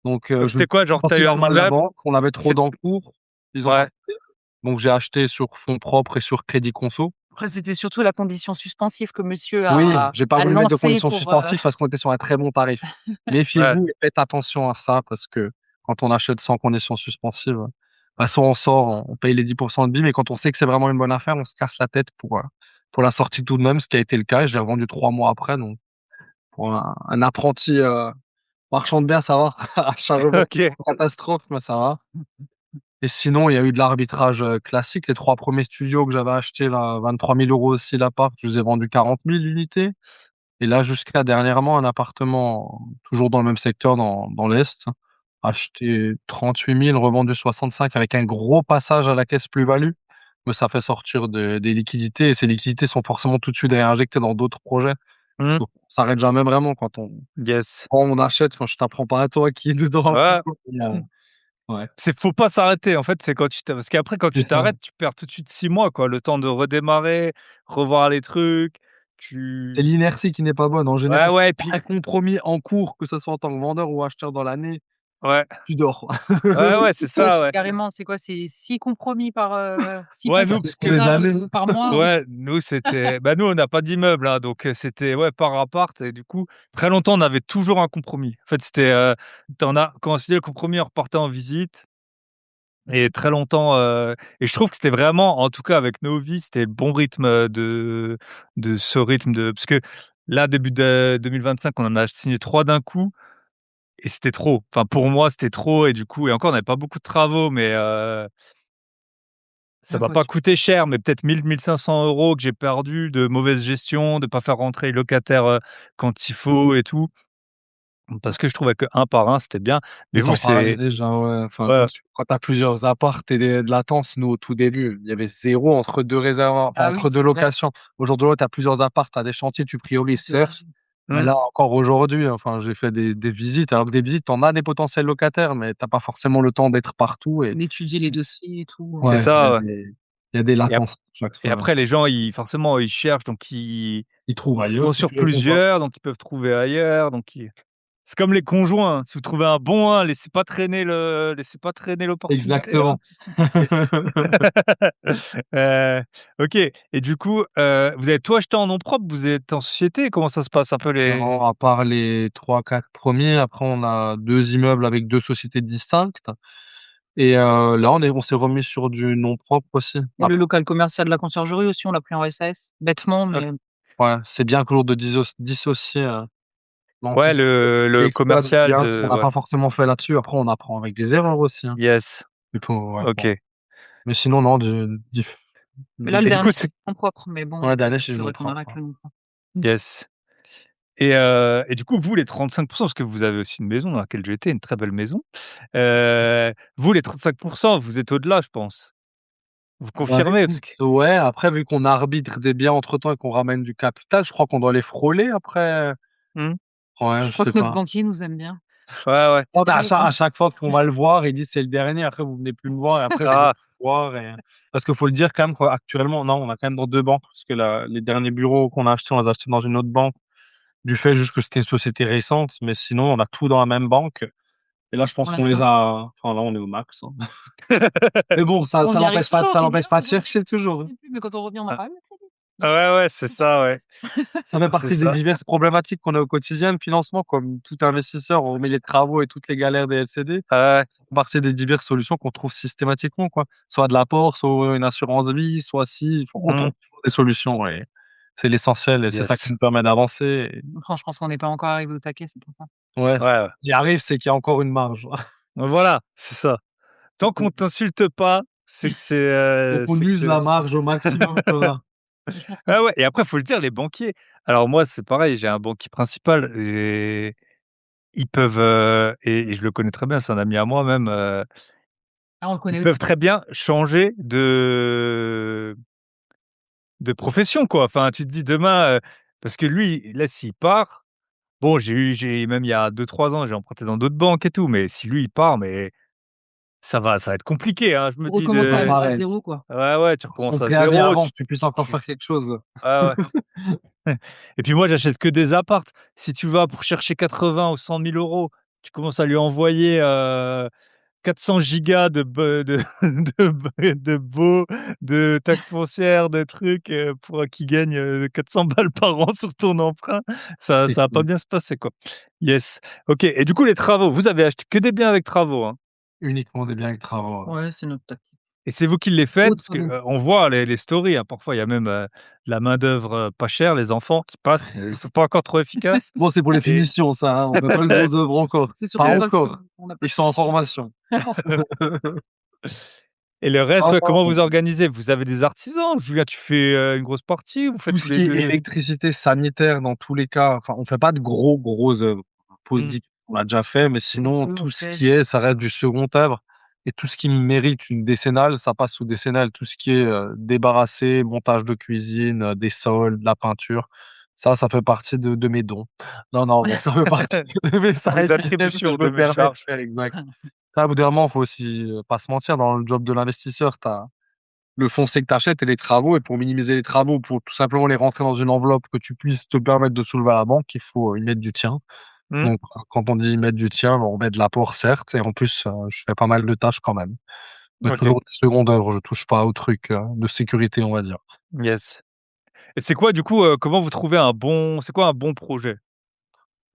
Donc donc je me c'était quoi? suis Genre, tu as senti eu un normal la immeuble? banque. On avait trop C'est d'encours. Ils ont pas Ouais. donc j'ai acheté sur fonds propres et sur crédit conso. Après, c'était surtout la condition suspensive que monsieur Oui, j'ai pas a voulu mettre de lancée conditions pour, suspensives parce qu'on était sur un très bon tarif. Ouais. Méfiez-vous et faites attention à ça parce que quand on achète sans conditions suspensives, bah, soit on sort, on paye les 10 de BIM, mais quand on sait que c'est vraiment une bonne affaire, on se casse la tête pour la sortie tout de même, ce qui a été le cas et je l'ai revendu 3 mois après. Donc pour un apprenti, marchand de biens, ça va. Achat-revente, OK. catastrophe, mais ça va. Et sinon, il y a eu de l'arbitrage, classique. Les 3 premiers studios que j'avais achetés là, 23 000 € aussi l'appart, je les ai vendus 40 000 unités. Et là, jusqu'à dernièrement, un appartement, toujours dans le même secteur, dans l'Est, acheté 38 000, revendu 65 avec un gros passage à la caisse plus-value. Mais ça fait sortir des liquidités et ces liquidités sont forcément tout de suite réinjectées dans d'autres projets. Mmh. Donc, on s'arrête jamais vraiment Yes. quand on achète, quand je t'apprends pas à toi qui est dedans. Ouais. Il y a ouais, Faut pas s'arrêter, en fait, c'est quand parce qu'après quand c'est tu ça. t'arrêtes, tu perds tout de suite 6 mois, quoi, le temps de redémarrer, revoir les trucs, C'est tu l'inertie qui n'est pas bonne. En général, ouais, si tu ouais, et prends un puis compromis en cours, que ce soit en tant que vendeur ou acheteur dans l'année, ouais, tu dors. ouais, ouais, c'est ouais, ça, ouais. carrément, c'est quoi? C'est 6 compromis par, 6 Ouais, Ça nous, passages parce dépend que des d'étape, années. par mois. ouais, nous, c'était bah, nous, on n'a pas d'immeuble, hein, donc c'était, ouais, par appart et du coup, très longtemps, on avait toujours un compromis. En fait, c'était, tu as quand on signait le compromis, on repartait en visite et très longtemps, et je trouve que c'était vraiment, en tout cas avec nos vies, c'était le bon rythme, de ce rythme de parce que là, début de 2025, on en a signé 3 d'un coup et c'était trop. Enfin, pour moi, c'était trop et du coup et encore, on n'avait pas beaucoup de travaux, mais ça Je va vois, pas coûter cher, mais peut-être 1 500 € que j'ai perdu de mauvaise gestion, de pas faire rentrer les locataires, quand il faut et tout. Parce que je trouvais que un par un, c'était bien. Mais Mais vous, tu parlais c'est déjà, ouais, enfin, ouais, quand tu as plusieurs apparts et de latence, nous, au tout début, il y avait zéro entre 2 réserves, enfin, ah oui, entre 2 c'est vrai. locations. Aujourd'hui, tu as plusieurs apparts, tu as des chantiers, tu priorises, certes. Mais mmh, là, encore aujourd'hui, enfin, j'ai fait des visites, alors que des visites, tu en as des potentiels locataires, mais tu pas forcément le temps d'être partout et D'étudier les dossiers et tout, c'est ouais, ça, ouais. il y a des Et ap latences chaque et fois. après les gens, ils forcément, ils cherchent, donc ils Ils trouvent vont ailleurs si sur tu réponds pas. plusieurs, donc ils peuvent trouver ailleurs, donc ils c'est comme les conjoints, si vous trouvez un bon un, laissez pas traîner l'opportunité, hein. Exactement. OK et du coup, vous avez tout acheté en nom propre? Vous êtes en société? Comment ça se passe un peu les Non, à part les 3-4 premiers, après on a 2 immeubles avec 2 sociétés distinctes et là on s'est remis sur du nom propre aussi. et le local commercial de la conciergerie aussi, on l'a pris en SAS, bêtement, OK, mais Ouais, c'est bien toujours de dissocier, ouais, l'entité le exploite commercial bien, ce qu'on de n'a ouais, pas forcément fait là-dessus. Après on apprend avec des erreurs aussi, hein. yes, Mais pour ouais, bon. OK Mais sinon non, mais là, le et du dernier, coup, c'est c'est en propre, mais bon, ouais, dernier, c'est du c'est nom vrai qu'on en propre, a ouais. que le nom propre. yes et du coup, vous, les 35 parce que vous avez aussi une maison dans laquelle j'étais, une très belle maison. Vous, les 35 vous êtes au-delà, je pense. Vous Bah, confirmez? Parce écoute, que ouais, après vu qu'on arbitre des biens entre-temps et qu'on ramène du capital, je crois qu'on doit les frôler après, mmh, ouais, Je je crois sais que notre pas. banquier nous aime bien. ouais, ouais. Oh, bah, à chaque fois qu'on va le voir, il dit: «C'est le dernier», après vous venez plus me voir et après je viens Ah, vous voir et parce qu'il faut le dire quand même qu'actuellement, non, on a quand même dans 2 banques parce que les derniers bureaux qu'on a achetés, on les a achetés dans une autre banque, du fait juste que c'était une société récente, mais sinon on a tout dans la même banque et là je Pour pense qu'on les l'instant. a enfin là on est au max, hein. Mais bon, On y arrive toujours, ça tu me n'empêche diras, pas de mais bon, chercher toujours, hein. mais quand on revient, on n'a ah, pas eu le crédit. ouais, ouais, c'est ça, ouais, Ça fait c'est partie des ça. diverses problématiques qu'on a au quotidien, le financement, comme tout investisseur, on met les travaux et toutes les galères des LCD. Ah ouais, Ça fait partie des diverses solutions qu'on trouve systématiquement, quoi. Soit de l'apport, soit une assurance vie, soit si, on mmh, trouve toujours des solutions et c'est l'essentiel et c'est ça qui yes. nous permet d'avancer et Franchement, je pense qu'on n'est pas encore arrivé au taquet, c'est pour ça. ouais, Ouais, ouais. il arrive, c'est qu'il y a encore une marge. Voilà, c'est ça. Tant qu'on t'insulte pas, Donc on c'est que use c'est la marge au maximum qu'on a. Franchement, ah ouais et après faut le dire, les banquiers alors moi, c'est pareil, j'ai un banquier principal et ils peuvent, et je le connais très bien, c'est un ami à moi même, on le ils connaît peuvent aussi. très bien changer de de profession, quoi. Enfin, tu te dis demain, parce que lui, là, s'il part, bon, j'ai même il y a 2-3 ans, j'ai emprunté dans d'autres banques et tout, mais si lui, il part, mais ça va être compliqué, hein. Je me On dis recommence Pas de à pareil. 0, quoi. ouais, ouais, tu Ton recommences à préavis 0, avant que tu puisses encore faire quelque chose. ouais, ouais. Et puis moi, j'achète que des apparts. Si tu vas pour chercher 80 ou 100 000 €, tu commences à lui envoyer, 400 gigas de baux, de taxes foncières, de trucs, pour qu'il gagne, 400 balles par an sur ton emprunt. Ça C'est ça va pas clair. bien se passer, quoi. Yes. OK, et du coup, les travaux, vous avez acheté que des biens avec travaux, hein? Uniquement des biens avec travaux, ouais. Ouais, c'est notre tactique. Et c'est vous qui les faites? Gros Parce que, travaux. on voit les stories, hein, parfois il y a même, de la main-d'œuvre, pas chère, les enfants qui passent, ils sont pas encore trop efficaces Bon, c'est pour les et finitions ça, hein, on fait pas le gros œuvre encore. C'est Pas surtout parce yes. encore. qu'on n'a pas Ils sont en formation. Et le reste, Ah ouais, comment non, vous organisez? Vous avez des artisans? Julien, tu fais, une grosse partie? Vous faites tout tous ce les qui est 2? électricité, sanitaire, dans tous les cas, enfin, on fait pas de grosses œuvres. Mmh. Positif, on l'a déjà fait, mais sinon, on tout ce fait. qui est, ça reste du second œuvre et tout ce qui mérite une décennale, ça passe sous décennale. Tout ce qui est, débarrassé, montage de cuisine, des sols, de la peinture, ça fait partie de mes dons. Non, non, mais ça fait partie de mes Des side business que je attributions de me mes permets de charges. faire, exact. Ça, au bout d'un moment, faut aussi, pas se mentir, dans le job de l'investisseur, tu as le foncier que tu achètes et les travaux et pour minimiser les travaux, pour tout simplement les rentrer dans une enveloppe que tu puisses te permettre de soulever à la banque, il faut y mettre du tien. Mmh. Donc, quand on dit y mettre du tien, on met de l'apport certes et en plus, je fais pas mal de tâches quand même. Mais OK. toujours des secondes œuvres, je touche pas aux trucs, de sécurité, on va dire. Yes. Et c'est quoi du coup, comment vous trouvez c'est quoi un bon projet?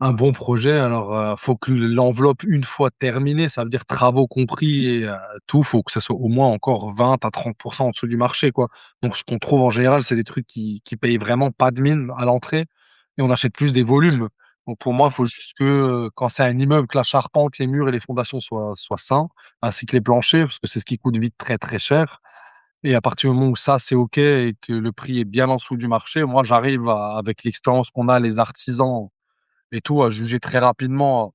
Un bon projet, alors, faut que l'enveloppe, une fois terminée, ça veut dire travaux compris et tout, faut que ça soit au moins encore 20 à 30 en dessous du marché, quoi. Donc ce qu'on trouve en général, c'est des trucs qui payent vraiment pas de mine à l'entrée et on achète plus des volumes. Donc pour moi, il faut juste que, quand c'est un immeuble, que la charpente, les murs et les fondations soient sains, ainsi que les planchers, parce que c'est ce qui coûte vite très, très cher et à partir du moment où ça, c'est OK et que le prix est bien en dessous du marché, moi j'arrive à avec l'expérience qu'on a, les artisans et tout, à juger très rapidement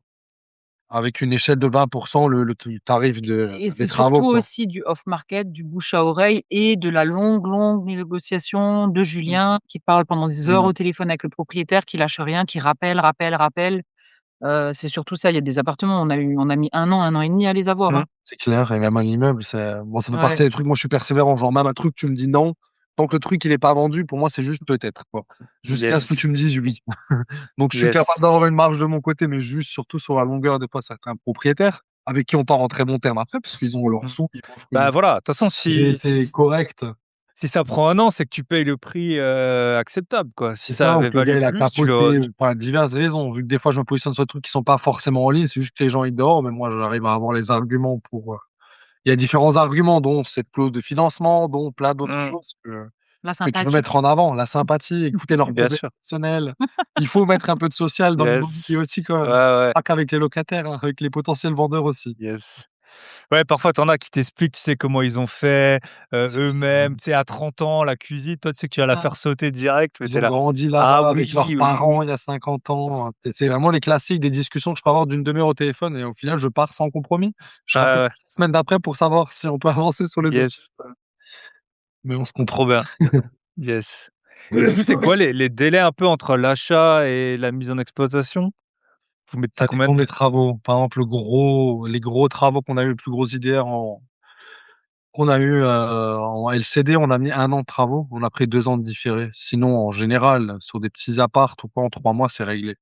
avec une échelle de 20 le tarif Et des c'est travaux, surtout quoi. aussi du off market, du bouche à oreille et de la longue négociation de Mmh. Julien qui parle pendant des heures Mmh. au téléphone avec le propriétaire, qui lâche rien, qui rappelle. C'est surtout ça. Il y a des appartements, on a mis 1 an et demi à les avoir, Mmh. hein. C'est clair et même un immeuble, c'est bon, ça fait Ouais. partie des trucs, moi je suis persévérant, genre même un truc, tu me dis: «Non», tant que le truc il est pas vendu, pour moi c'est juste peut-être, quoi. Jusqu'à ce que Yes. tu me dises: «Oui». Donc je suis capable Yes. d'avoir une marge de mon côté, mais juste surtout sur la longueur, des fois certains propriétaires, avec qui on part en très bons termes après, parce qu'ils ont leurs Mmh. sous, ils trouvent que Bah, voilà, de toute façon j'ai si été correct. si ça prend 1 an, c'est que tu payes le prix, acceptable, quoi. Si C'est ça ça, ou avait que le gars valu il a plus, tu capoté, l'aurais ou pour diverses raisons. Vu que des fois je me positionne sur des trucs qui sont pas forcément en ligne, c'est juste que les gens ils dorment, mais moi j'arrive à avoir les arguments pour, il y a différents arguments, dont cette clause de financement, dont plein d'autres mmh, choses La que tu veux sympathie. mettre en avant. La sympathie, écouter leurs bien problèmes sûr. personnels. Il faut mettre un peu de social dans l'immobilier Yes. aussi quand Ouais, même. ouais. Pas qu'avec les locataires, hein, avec les potentiels vendeurs aussi. Yes. Ouais, parfois, tu en as qui t'expliquent, tu sais, comment ils ont fait, C'est ça. eux-mêmes. Tu sais, à 30 ans, la cuisine, toi, tu sais que tu vas la Ah, faire sauter direct, mais Ils tu ont là: grandi «Ah là-bas avec leurs oui, oui, parents oui». il y a 50 ans. C'est vraiment les classiques des discussions que je peux avoir d'une demi-heure au téléphone et au final, je pars sans compromis. Je Ouais, rappelle ouais. la semaine d'après pour savoir si on peut avancer sur le dossier. Yes. Mais on se comprend. Trop bien. Yes. Et du coup, c'est quoi les délais un peu entre l'achat et la mise en exploitation? Vous mettez Ça combien de dépend des temps? travaux. Par exemple, les gros travaux qu'on a eu, le plus gros IDR qu'on a eu, en LCD, on a mis 1 an de travaux. On a pris 2 ans de différé. Sinon, en général, sur des petits apparts ou quoi, en 3 mois, c'est réglé.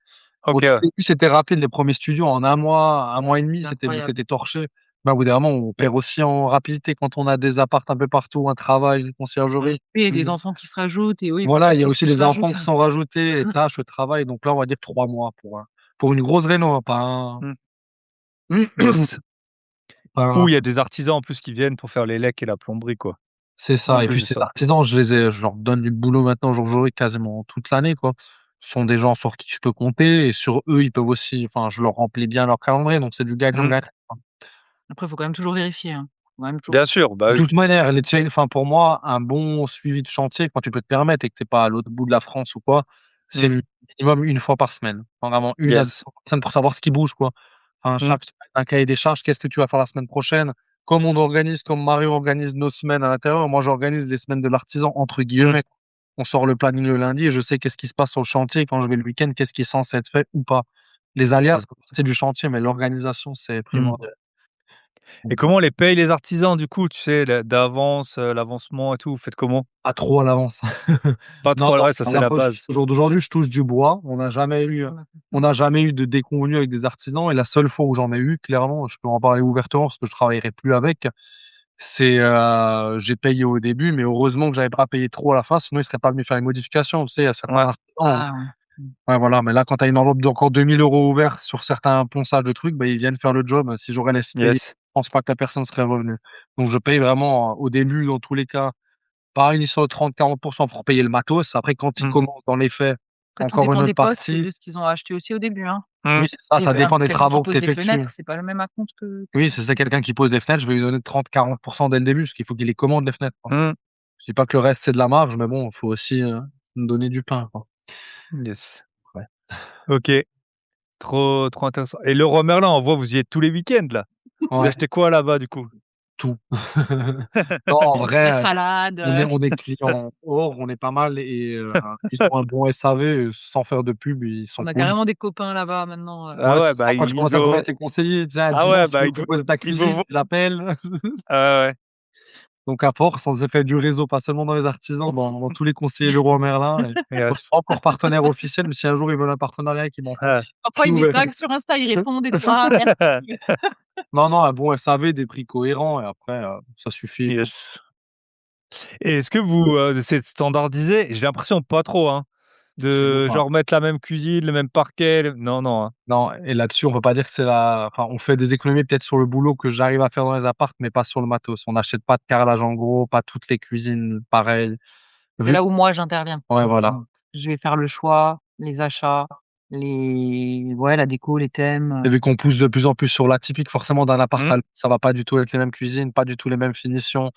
Au OK, tout ouais. début, c'était rapide, les premiers studios. En 1 mois et demi, c'est incroyable. c'était torché. Mais au bout d'un moment, on perd aussi en rapidité quand on a des apparts un peu partout, un travail, une Mmh. conciergerie. Oui, il y a des Mmh. enfants qui se rajoutent et oui, plein Voilà, de il y a choses aussi qui se les enfants rajoutent. qui sont rajoutés, les tâches, le travail. Donc là, on va dire 3 mois pour une grosse réno, hein, pas un Mmh. Yes. pas un Ou il y a des artisans en plus qui viennent pour faire les lecs et la plomberie, quoi, c'est en ça et plus puis de ces ça. artisans, je leur donne du boulot maintenant jour jour et quasiment toute l'année, quoi. Ce sont des gens sur qui je peux compter et sur eux, ils peuvent aussi enfin, je leur remplis bien leur calendrier, donc c'est du Mmh. gagnant-gagnant. Après, il faut quand même toujours vérifier, hein. Faut quand même toujours Bien sûr, bah De oui. toute manière, enfin pour moi, un bon suivi de chantier, quand tu peux te permettre et que tu es pas à l'autre bout de la France ou quoi, c'est Mmh. minimum 1 fois par semaine. Enfin, vraiment 1 à 2 Yes. fois par semaine pour savoir ce qui bouge, quoi. Enfin, Mmh. chaque semaine, un cahier des charges, qu'est-ce que tu vas faire la semaine prochaine? Comme Mario organise nos semaines à l'intérieur, moi j'organise les semaines de l'artisan entre Mmh. guillemets. On sort le planning le lundi et je sais qu'est-ce qui se passe sur le chantier. Quand je vais le week-end, qu'est-ce qui est censé être fait ou pas. Les aléas, ça fait partie du chantier, mais l'organisation, c'est primordial. Et comment on les paye les artisans du coup, tu sais, d'avance, l'avancement et tout, vous faites comment? Pas trop à l'avance. Pas Non, trop, non, ouais, ça à c'est la la poche. base. Au jour d'aujourd'hui, je touche du bois. On n'a jamais eu de déconvenus avec des artisans et la seule fois où j'en ai eu, clairement, je peux en parler ouvertement parce que je travaillerai plus avec, c'est, j'ai payé au début, mais heureusement que j'avais pas payé trop à la fin, sinon ils seraient pas venus faire les modifications. Tu sais, il y a certains Ouais. artisans. Ah ouais. Ouais, voilà, mais là, quand tu as une enveloppe d'encore 2 000 € ouverts sur certains ponçages de trucs, bah, ils viennent faire le job. Si j'aurais laissé payer, je Yes. pense pas que la personne serait revenue. Donc je paye vraiment, au début, dans tous les cas, pas une histoire de 30-40 pour payer le matos. Après, quand ils Mmh. commandent, dans les faits, Après, tout encore une dépend autre des postes et partie. de ce qu'ils ont acheté aussi au début, hein. Mmh. Oui, c'est ça, ça dépend des Quelqu'un qui travaux que tu pose des effectues. fenêtres, c'est pas le même acompte que Oui, si c'est quelqu'un qui pose des fenêtres, je vais lui donner 30-40 dès le début, parce qu'il faut qu'il les commande les fenêtres, quoi. Mmh. Je dis pas que le reste, c'est de la marge, mais bon, il faut aussi, me donner du pain, quoi. Yes. Ouais. OK, trop intéressant et Leroy Merlin, on voit vous y êtes tous les week-ends là? Vous Ouais, achetez quoi là-bas du coup? tout. Non, en vrai, la salade, on est clients or, on est pas mal et ils ont un bon SAV, sans faire de pub, ils sont on a cool. carrément des copains là-bas maintenant, Ah Ouais, ouais, c'est ça, bah, quand tu commences ils à ont connaître tes conseillers, tu sais, un ah ouais, dimanche, tu bah, veux proposer ta il faut cuisine, vo tu l'appelles. ah ouais, Donc à force, on s'est fait du réseau, pas seulement dans les artisans, dans tous les conseillers Leroy Merlin et bon, je suis yes. pas encore partenaire officiel, mais si un jour ils veulent un partenariat et qu'ils m'en font, Ah. je parfois suis ils les ouvert. taguent sur Insta, ils répondent et tout: «Ah merci». Non, non, un bon SAV, des prix cohérents et après, ça suffit. Yes et est-ce que vous, c'est standardisé? J'ai l'impression pas trop, hein, Absolument de pas. genre mettre la même cuisine, le même parquet, le non, non, hein? Non et là-dessus, on peut pas dire que c'est la enfin, on fait des économies peut-être sur le boulot que j'arrive à faire dans les apparts, mais pas sur le matos. On n'achète pas de carrelage en gros, pas toutes les cuisines pareilles. C'est Vu là où moi j'interviens. Ouais, Donc voilà. je vais faire le choix, les achats, la déco, les thèmes, Et vu qu'on pousse de plus en plus sur l'atypique, forcément d'un appart Mmh. à l'autre, ça va pas du tout être les mêmes cuisines, pas du tout les mêmes finitions.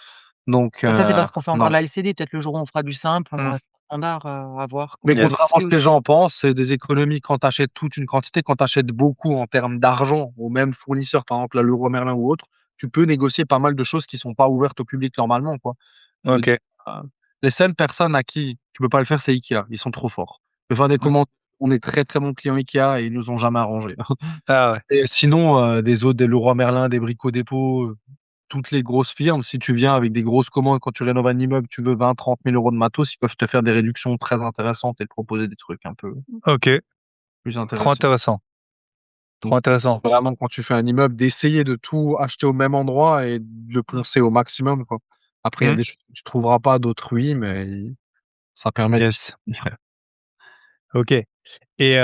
Donc bah, ça c'est parce qu'on fait encore non. de la LCD, peut-être le jour où on fera du simple, on Mmh. reste standard, à voir Mais comment Yes. contrairement à c'est ce que les aussi. gens pensent, c'est des économies quand tu achètes toute une quantité. Quand tu achètes beaucoup en termes d'argent au même fournisseur, par exemple, à Leroy Merlin ou autre, tu peux négocier pas mal de choses qui sont pas ouvertes au public normalement, quoi. Je veux dire, OK. les seules personnes à qui tu peux pas le faire, c'est IKEA. Ils sont trop forts. Tu peux faire des Ouais. commandes, on est très, très bons clients IKEA et ils nous ont jamais arrangé. Ah ouais. Et sinon, des autres, des Leroy Merlin, des Brico Dépôt, toutes les grosses firmes, si tu viens avec des grosses commandes, quand tu rénoves un immeuble, tu veux 20-30 000 € de matos, ils peuvent te faire des réductions très intéressantes et te proposer des trucs un peu OK, plus trop intéressants. intéressant, trop Donc, intéressant. vraiment, quand tu fais un immeuble, d'essayer de tout acheter au même endroit et de le poncer au maximum, quoi. Après, il y a Mmh. des choses que tu trouveras pas, d'autres oui, mais ça permet de Yes. OK et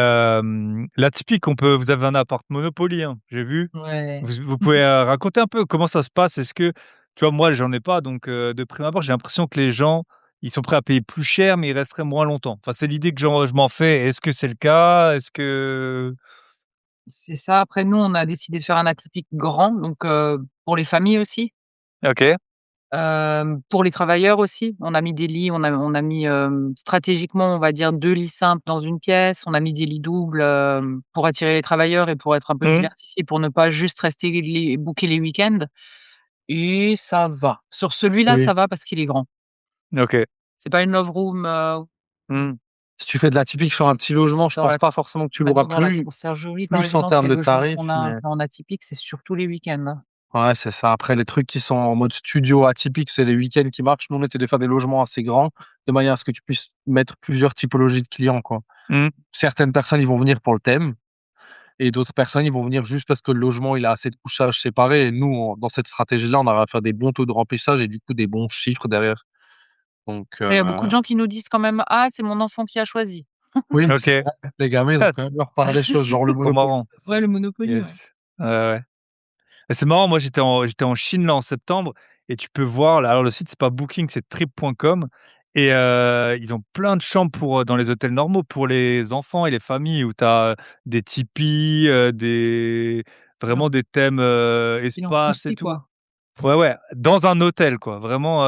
l'atypique, vous avez un appart Monopoly, hein, j'ai vu. Ouais. Vous pouvez, raconter un peu comment ça se passe? Est-ce que tu vois, moi, j'en ai pas donc de prime abord, j'ai l'impression que les gens, ils sont prêts à payer plus cher, mais ils resteraient moins longtemps. Enfin, c'est l'idée que je m'en fais. Est-ce que c'est le cas? Est-ce que C'est ça. Après nous, on a décidé de faire un atypique grand, donc pour les familles aussi. OK. Pour les travailleurs aussi, on a mis des lits, on a mis, stratégiquement, on va dire 2 lits simples dans une pièce. On a mis des lits doubles, pour attirer les travailleurs et pour être un peu Mmh. diversifiés, pour ne pas juste rester booker les week-ends et ça va. Sur celui-là, Oui. ça va parce qu'il est grand. OK. C'est pas une love room, Mmh. Si tu fais de l'atypique sur un petit logement, je dans pense la pas forcément que tu bah, l'auras dans la plus conciergerie, par plus en exemple, termes les de logements tarifs, qu'on a un mais peu en atypique, c'est surtout les week-ends, hein. ouais, c'est ça. Après, les trucs qui sont en mode studio atypique, c'est les week-ends qui marchent. Nous, on essaie de faire des logements assez grands, de manière à ce que tu puisses mettre plusieurs typologies de clients, quoi. Mmh. Certaines personnes, ils vont venir pour le thème et d'autres personnes, ils vont venir juste parce que le logement, il a assez de couchages séparés et nous, dans cette stratégie-là, on arrive à faire des bons taux de remplissage et du coup, des bons chiffres derrière. Donc Il y a beaucoup de gens qui nous disent quand même: «Ah, c'est mon enfant qui a choisi». oui, c'est OK. vrai, les gamins, ils ont quand même leur part des choses, genre le Trop Monopoly. marrant. Ouais, le Monopoly, ouais. Yes. Ouais, ouais. Et c'est marrant, moi j'étais en Chine là en septembre et tu peux voir là, alors le site c'est pas Booking, c'est trip.com et ils ont plein de chambres pour, dans les hôtels normaux pour les enfants et les familles où tu as des tipis, des Non, vraiment des thèmes, ils l'ont espace et poussé, tout. quoi. Ouais, ouais, dans un hôtel quoi, vraiment,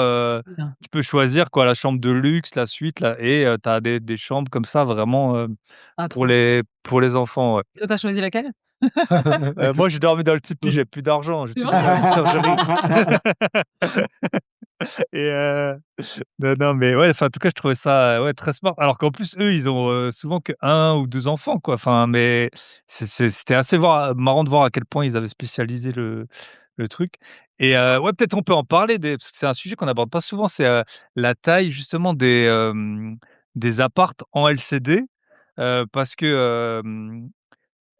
Bien. tu peux choisir quoi, la chambre de luxe, la suite là et tu as des chambres comme ça vraiment, Ah trop. pour les enfants, ouais. Toi, tu as choisi laquelle? Avec le Moi j'ai dormi dans le tipi, j'avais plus d'argent, j'ai C'est tout vrai? dans la conciergerie. et non, mais ouais, enfin, en tout cas, je trouvais ça, ouais, très smart. Alors qu'en plus, eux, ils ont, souvent que 1 ou 2 enfants, quoi. Enfin, mais c'était assez marrant de voir à quel point ils avaient spécialisé le truc et ouais, peut-être on peut en parler parce que c'est un sujet qu'on n'aborde pas souvent, c'est, la taille justement des apparts en LCD, parce que,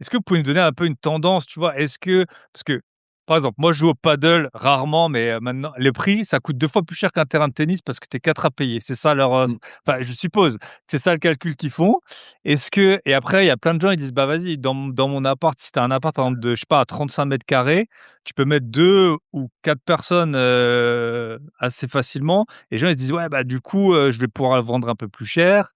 est-ce que vous pouvez me donner un peu une tendance, tu vois? Parce que, par exemple, moi, je joue au paddle rarement, mais maintenant le prix, ça coûte 2 fois plus cher qu'un terrain de tennis parce que tu es 4 à payer. C'est ça leur, Mmh. enfin, je suppose que c'est ça le calcul qu'ils font. Et après, il y a plein de gens, ils disent: «Bah, vas-y, dans mon appart», si tu as un appart, par exemple, de, je sais pas, à 35 mètres carrés, tu peux mettre 2 ou 4 personnes, assez facilement. Et les gens, ils se disent: «Ouais, bah, du coup, je vais pouvoir le vendre un peu plus cher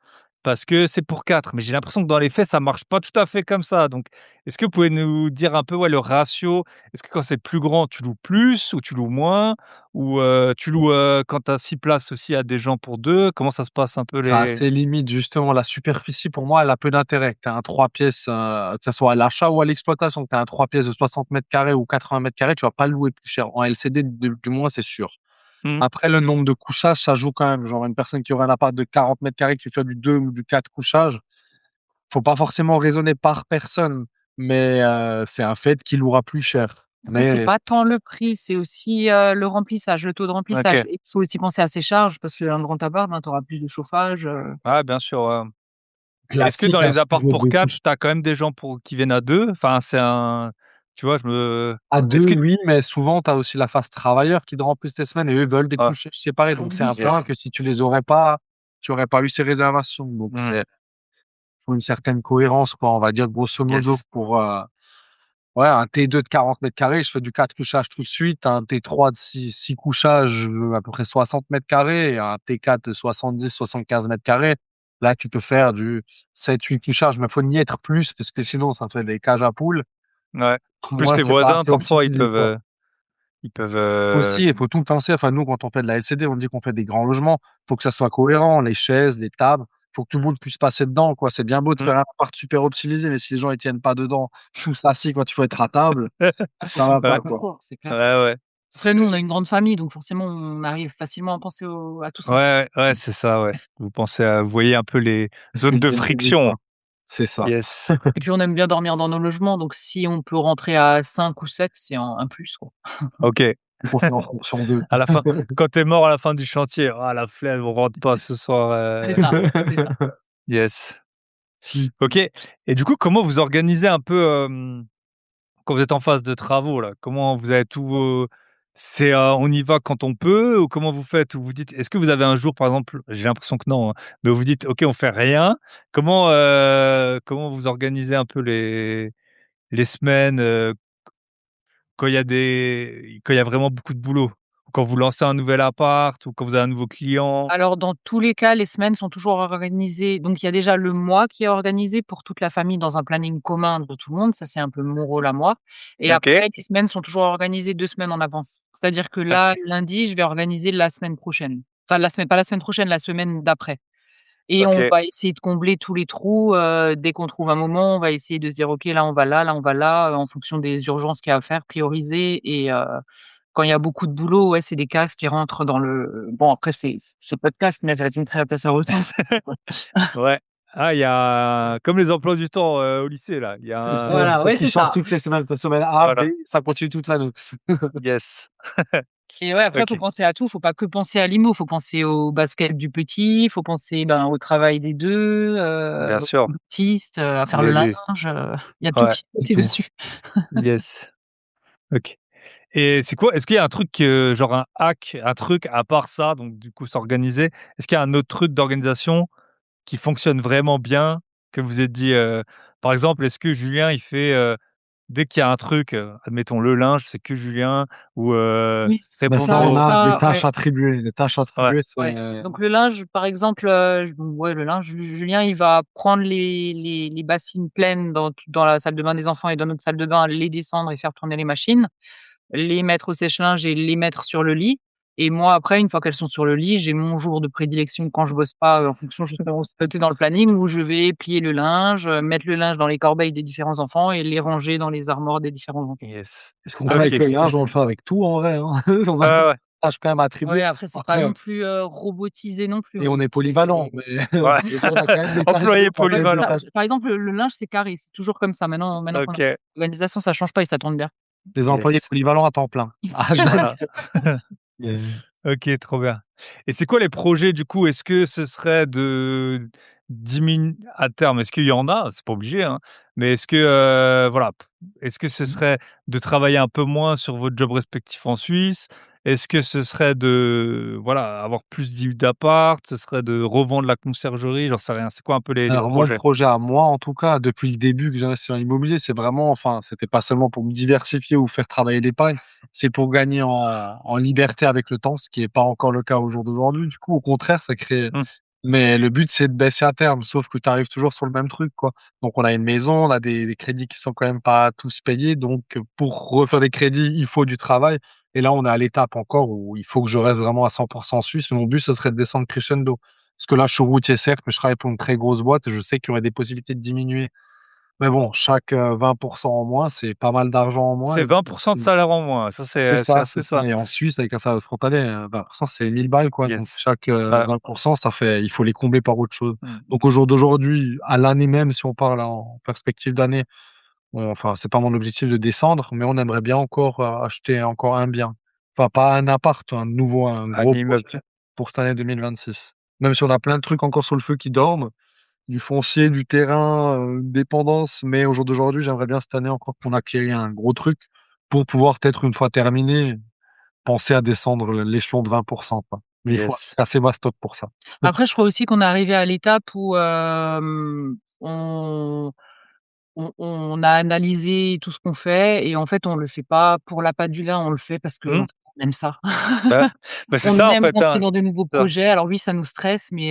parce que c'est pour 4». Mais j'ai l'impression que dans les faits, ça marche pas tout à fait comme ça. Donc est-ce que vous pouvez nous dire un peu, ouais, le ratio? Est-ce que quand c'est plus grand, tu loues plus ou tu loues moins? Ou, tu loues, quand tu as 6 places aussi à des gens pour 2? Comment ça se passe un peu C'est les assez limite justement, la superficie pour moi, elle a peu d'intérêt. Que tu un 3 pièces, que ça soit à l'achat ou à l'exploitation, que tu un 3 pièces de 60 mètres carrés ou 80 mètres carrés, tu vas pas le louer plus cher. En LCD du moins, c'est sûr. mmh, Après le nombre de couchages, ça joue quand même. Genre une personne qui aurait un appart de 40 mètres carrés qui fait du 2 ou du 4 couchages, faut pas forcément raisonner par personne, mais c'est un fait qu'il louera plus cher. Après, c'est Mais pas tant le prix, c'est aussi, le remplissage, le taux de remplissage. OK. Il faut aussi penser à ses charges parce qu'un grand appart, ben, tu auras plus de chauffage, Ouais, bien sûr, ouais. Est-ce que classique, dans un les apparts frigo pour 2 4, couches. tu as quand même des gens qui viennent à 2? Enfin, c'est un tu vois, À est-ce 2 que oui, mais souvent, tu as aussi la phase travailleur qui te remplissent tes semaines et eux veulent des ouais, couches séparées. Donc c'est un point yes. que si tu les aurais pas, tu aurais pas eu ces réservations. Donc Mmh, c'est faut une certaine cohérence, quoi. On va dire grosso modo yes. pour, ouais, un T2 de 40 mètres carrés, je fais du 4 couchages tout de suite. Un T3 de six couchages, à peu près 60 mètres carrés et un T4 de 70-75 mètres carrés. Là, tu peux faire du 7-8 couchages, mais faut n'y être plus parce que sinon ça te fait des cages à poules. Ouais. Pour Plus moi, les c'est pas voisins, assez parfois, optimisé, quoi. ils peuvent, Aussi, il faut tout penser. Enfin, nous, quand on fait de la LCD, on dit qu'on fait des grands logements. Faut que ça soit cohérent, les chaises, les tables. Faut que tout le monde puisse passer dedans, quoi. C'est bien beau de mmh. faire un appart super optimisé, mais si les gens ils tiennent pas dedans, tous assis quand il faut être à table, ça va Ouais, pas, quoi. c'est clair. ouais, ouais. Après nous, C'est on a une grande famille, donc forcément, on arrive facilement à penser à tout Ouais, ça. ouais, ouais, c'est ça, ouais. Vous voyez un peu les zones de friction. Quoi. C'est ça. Yes. Et puis on aime bien dormir dans nos logements, donc si on peut rentrer à 5 ou 7, c'est un plus, quoi. OK. On fait en fonction d'eux. À la fin, quand tu es mort à la fin du chantier: «Ah la flemme, on rentre pas ce soir», C'est ça, c'est ça. yes. Mmh. OK. Et du coup, comment vous organisez un peu, quand vous êtes en phase de travaux là? Comment vous avez tous vos c'est, on y va quand on peut ou comment vous faites? Ou vous dites est-ce que vous avez un jour par exemple, j'ai l'impression que non, hein, mais vous dites: «OK, on fait rien». Comment vous organisez un peu les semaines, quand il y a vraiment beaucoup de boulot? Ou quand vous lancez un nouvel appart ou quand vous avez un nouveau client? Alors dans tous les cas, les semaines sont toujours organisées, donc il y a déjà le mois qui est organisé pour toute la famille dans un planning commun de tout le monde, ça c'est un peu mon rôle à moi. Et OK, après les semaines sont toujours organisées 2 semaines en avance. C'est-à-dire que là, OK, lundi, je vais organiser la semaine prochaine. Enfin la semaine pas la semaine prochaine, la semaine d'après. Et on OK, va essayer de combler tous les trous, dès qu'on trouve un moment, on va essayer de se dire: «OK, là on va là, là on va là», en fonction des urgences qu'il y a à faire, prioriser. Et quand il y a beaucoup de boulot, ouais, c'est des cases qui rentrent dans le bon après c'est pas de casse, mais vas-y, très place à ressources. ouais. Ah, il y a comme les emplois du temps, au lycée là, il y a C'est un ça, Voilà, ceux ouais, qui c'est changent ça. toutes les semaines. Semaine A, B, voilà, ça continue toute l'année. yes. Et ouais, après faut OK, penser à tout, faut pas que penser à l'IMO, faut penser au basket du petit, faut penser, ben, au travail des 2, bien au sûr, dentiste, à faire le les linge, il y a tout ouais, qui est Et noté tout. dessus. yes, OK. Et c'est quoi est-ce qu'il y a un truc, genre un hack, un truc à part ça, donc du coup s'organiser, est-ce qu'il y a un autre truc d'organisation qui fonctionne vraiment bien, que vous êtes dit, par exemple, est-ce que Julien il fait, dès qu'il y a un truc, admettons le linge, c'est que Julien ou, Oui, Mais répondre ça, on ça aux a des ça tâches ouais. attribuées. Les tâches ouais, attribuées, Ouais, c'est donc le linge, par exemple, ouais, le linge, Julien, il va prendre les bassines pleines dans la salle de bain des enfants et dans notre salle de bain, les descendre et faire tourner les machines, les mettre au sèche-linge et les mettre sur le lit. Et moi, après, une fois qu'elles sont sur le lit, j'ai mon jour de prédilection quand je bosse pas, en fonction justement, c'est noté dans le planning où je vais plier le linge, mettre le linge dans les corbeilles des différents enfants et les ranger dans les armoires des différents enfants. yes. ce qu'on fait avec OK, le cool. linge, on le fait avec tout en vrai, hein. On Ouais, a ouais, ouais. tâches quand même Ouais, attribuées. après c'est pas Après, non plus, robotisé non plus, et on est c'est polyvalent, mais Ouais. on a quand même des tâches Employé on a quand même des ça. polyvalent. tâches Par exemple, le linge, c'est carré, c'est toujours comme ça. Maintenant qu'on a OK. l'organisation, ça change pas et ça tourne bien. des employés Yes. polyvalents à temps plein. Voilà. Mais OK, trop bien. Et c'est quoi les projets du coup? Est-ce que ce serait de diminuer à terme, est-ce qu'il y en a? C'est pas obligé, hein, mais est-ce que, voilà, est-ce que ce serait de travailler un peu moins sur votre job respectif en Suisse? Est-ce que ce serait de, voilà, avoir plus d'appart? Ce serait de revendre la conciergerie? J'en sais rien. C'est quoi un peu les alors mon projets? projet à moi, en tout cas, depuis le début que j'investis dans l'immobilier, c'est vraiment enfin, c'était pas seulement pour me diversifier ou faire travailler l'épargne, c'est pour gagner en liberté avec le temps, ce qui est pas encore le cas au jour d'aujourd'hui. Du coup, au contraire, ça crée Mmh. mais le but, c'est de baisser à terme, sauf que tu arrives toujours sur le même truc, quoi. Donc on a une maison, on a des crédits qui sont quand même pas tous payés, donc pour refaire des crédits, il faut du travail et là, on est à l'étape encore où il faut que je reste vraiment à 100 suisse, mais mon but, ce serait de descendre crescendo. Parce que là, je suis routier certes, mais je travaille pour une très grosse boîte et je sais qu'il y aurait des possibilités de diminuer. Mais bon, chaque, 20 en moins, c'est pas mal d'argent en moins C'est et 20 de salaire en moins. Ça, c'est c'est assez ça ça. et en Suisse, avec un salaire frontalier, 20 c'est 1 000 balles, quoi, donc Yes. chaque, Ouais. 20 ça fait il faut les combler par autre chose. Mmh. Donc au jour d'aujourd'hui, à l'année même, si on parle en perspective d'année, enfin, c'est pas mon objectif de descendre, mais on aimerait bien encore, acheter encore un bien. Enfin, pas un appart, un nouveau, un Un gros immeuble. projet pour cette année 2026. Même si on a plein de trucs encore sur le feu qui dorment, du foncier, du terrain, dépendance, mais au jour d'aujourd'hui, j'aimerais bien cette année encore qu'on acquérir un gros truc pour pouvoir peut-être une fois terminé, penser à descendre l'échelon de 20 quoi. Mais il faut Yes. assez mastoc pour ça. Après, je crois aussi qu'on est arrivé à l'étape où, on a analysé tout ce qu'on fait et en fait, on le fait pas pour l'appât du gain, on le fait parce qu'en Mmh. fait, on aime ça. Bah c'est On ça en aime fait, rentrer hein. dans de nouveaux Ça. projets. Alors oui, ça nous stresse, mais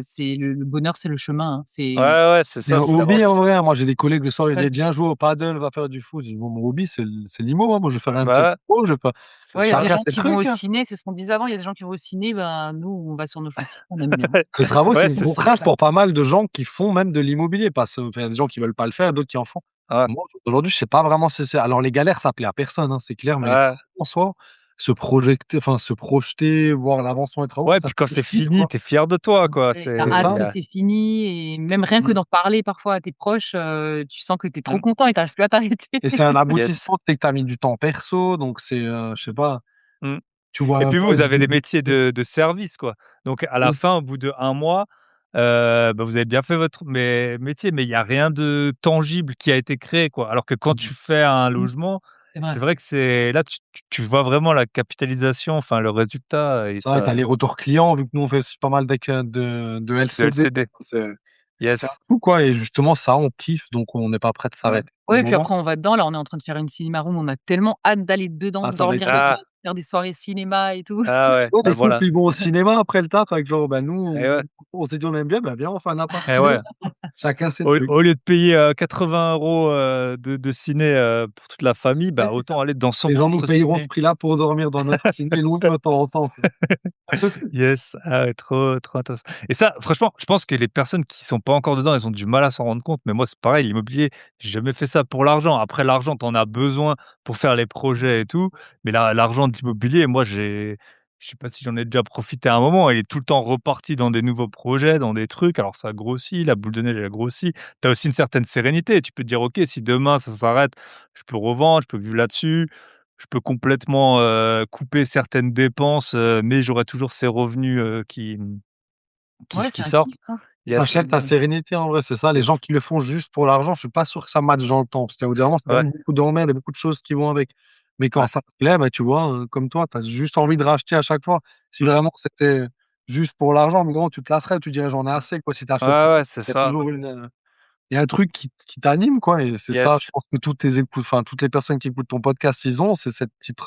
c'est le bonheur, c'est le chemin, hein. Ouais, C'est ouais, c'est C'est ça, un c'est d'avoir hobby du en vrai, hein. Moi j'ai des collègues le soir, ils ouais, disent: «Viens jouer au paddle, va faire du foot». Je dis: «Bon, mon hobby c'est l'IMO, hein, moi je vais faire un petit bah, ouais, tricot, je vais pas». c'est ouais, il y a ça. des Chacun gens ses qui vont au trucs, hein. ciné, c'est ce qu'on disait avant, il y a des gens qui vont au ciné, ben, nous, on va sur nos chantiers, on aime bien. Les travaux, c'est Ouais, une c'est ça. contrainte pour pas mal de gens qui font même de l'immobilier parce que enfin, il y a des gens qui veulent pas le faire, d'autres qui en font. Ouais, Moi, aujourd'hui, je sais pas vraiment si c'est alors les galères, ça plaît à personne, hein, c'est clair, mais les ouais. travaux en soi, se projeter, voir l'avancement des travaux, Ouais, ça puis quand fait c'est kiff, fini, quoi. tu es fier de toi, quoi. Ouais, tu as C'est hâte C'est ça. que c'est fini et même rien que Mmh, d'en parler parfois à tes proches, tu sens que tu es trop mmh. content et tu arrives plus à t'arrêter. Et c'est un yes. aboutissement, tu sais que tu as mis du temps perso, donc c'est, je sais pas, Mmh. tu vois Et un puis vous, poste vous avez de des métiers de service, quoi. Donc à la oui, fin, au bout de 1 mois, bah, vous avez bien fait votre métier, mais il y a rien de tangible qui a été créé, quoi. Alors que quand mmh, tu fais un Mmh, logement, c'est vrai. c'est vrai que c'est là, tu vois vraiment la capitalisation, enfin le résultat et c'est vrai, tu as ça les retours clients, vu que nous on fait aussi pas mal de de LCD, LCD. c'est c'est un Yes. tout quoi et justement ça, on kiffe, donc on n'est pas prêt de Ouais. s'arrêter pour le Ouais, et puis moment. après on va dedans, là, on est en train de faire une cinéma room, on a tellement hâte d'aller dedans, Ah, de ça va être dormir fou. dedans, Ah, de faire des soirées cinéma et tout. ah ouais, Ouais, bah des voilà. couples, ils vont au cinéma après le taf avec genre, bah, nous, Et ouais, on s'est dit: «On aime bien, bah, viens, on fait un appart et cinéma». ouais. Chacun ses Au trucs. au lieu de payer, 80 € de ciné, pour toute la famille, Ouais, bah, c'est ça. autant aller dans son Les gens nous propre payeront ce ciné. prix-là pour dormir dans notre ciné loué de temps en temps, quoi. Yes, ah ouais, trop, trop intéressant et ça, franchement, je pense que les personnes qui sont pas encore dedans, elles ont du mal à s'en rendre compte, mais moi, c'est pareil, l'immobilier, j'ai jamais fait ça pour l'argent. Après l'argent, tu en as besoin pour faire les projets et tout, mais l'argent de l'immobilier, moi, je sais pas si j'en ai déjà profité à un moment, il est tout le temps reparti dans des nouveaux projets, dans des trucs, alors ça grossit, la boule de neige, elle grossit. Tu as aussi une certaine sérénité, tu peux te dire: «OK, si demain ça s'arrête, je peux revendre, je peux vivre là-dessus». Je peux complètement, couper certaines dépenses, mais j'aurai toujours ces revenus, Ouais, c'est qui un sortent. kiff, hein. Yes, Tu ta sérénité en vrai, c'est ça. Les gens yes, qui le font juste pour l'argent, je suis pas sûr que ça matche dans le temps. Parce qu'au bout d'un moment, c'est quand ouais, même beaucoup d'emmerdes et beaucoup de choses qui vont avec. Mais quand ouais, ça te plaît, bah, tu vois, comme toi, tu as juste envie de racheter à chaque fois. Si mmh, vraiment c'était juste pour l'argent, mais bon, tu te lasserais, tu dirais: «J'en ai assez», quoi. Si tu achètes ouais, ouais, c'est il y a ça. toujours il y a un truc qui t'anime, quoi et c'est ça, je Yes, pense que tous tes écoutes enfin, toutes les personnes qui écoutent ton podcast, ils ont, c'est cette petite,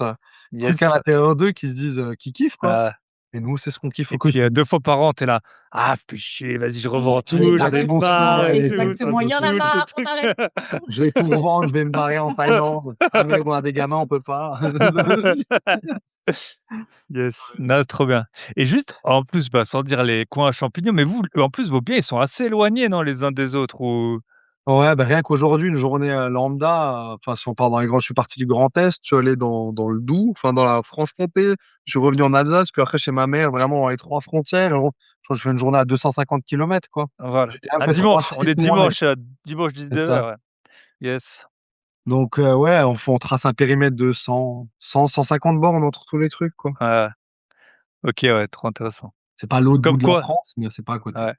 truc à yes, l'intérieur d'eux qui se disent, qui kiffent, quoi heu et nous, c'est ce qu'on kiffe au et puis, quotidien. 2 fois par an, tu es là: «Ah, fais chier, vas-y, je revends Allez, tout, J'en j'en ai ai beaucoup, marre et allez, tout, ça exactement, me il y en a saoule ce marre, on truc». arrête. je vais tout revendre, je vais me barrer en Thaïlande. Ah mais bon, on a des gamins, on peut pas. Yes, non, trop bien et juste, en plus, bah, sans dire les coins à champignons, mais vous, en plus, vos biens, ils sont assez éloignés, non, les uns des autres ou? Ouais, bah, rien qu'aujourd'hui, une journée, lambda, enfin, si on part dans les grands je suis parti du Grand Est, je suis allé dans le Doubs, enfin, dans la Franche-Comté, je suis revenu en Alsace, puis après chez ma mère, vraiment dans les 3 frontières. Je crois que je fais une journée à 250 kilomètres, quoi. Voilà. J'ai quand même Un fait 3 dimanche, on est sites moi-même. dimanche, dimanche C'est 19h, ça. ouais. Yes. Donc ouais, on trace un périmètre de 150 bornes entre tous les trucs, quoi. Ouais. OK, ouais, trop intéressant. C'est pas l'autre bout Comme de la quoi France, mais c'est pas à côté. ouais.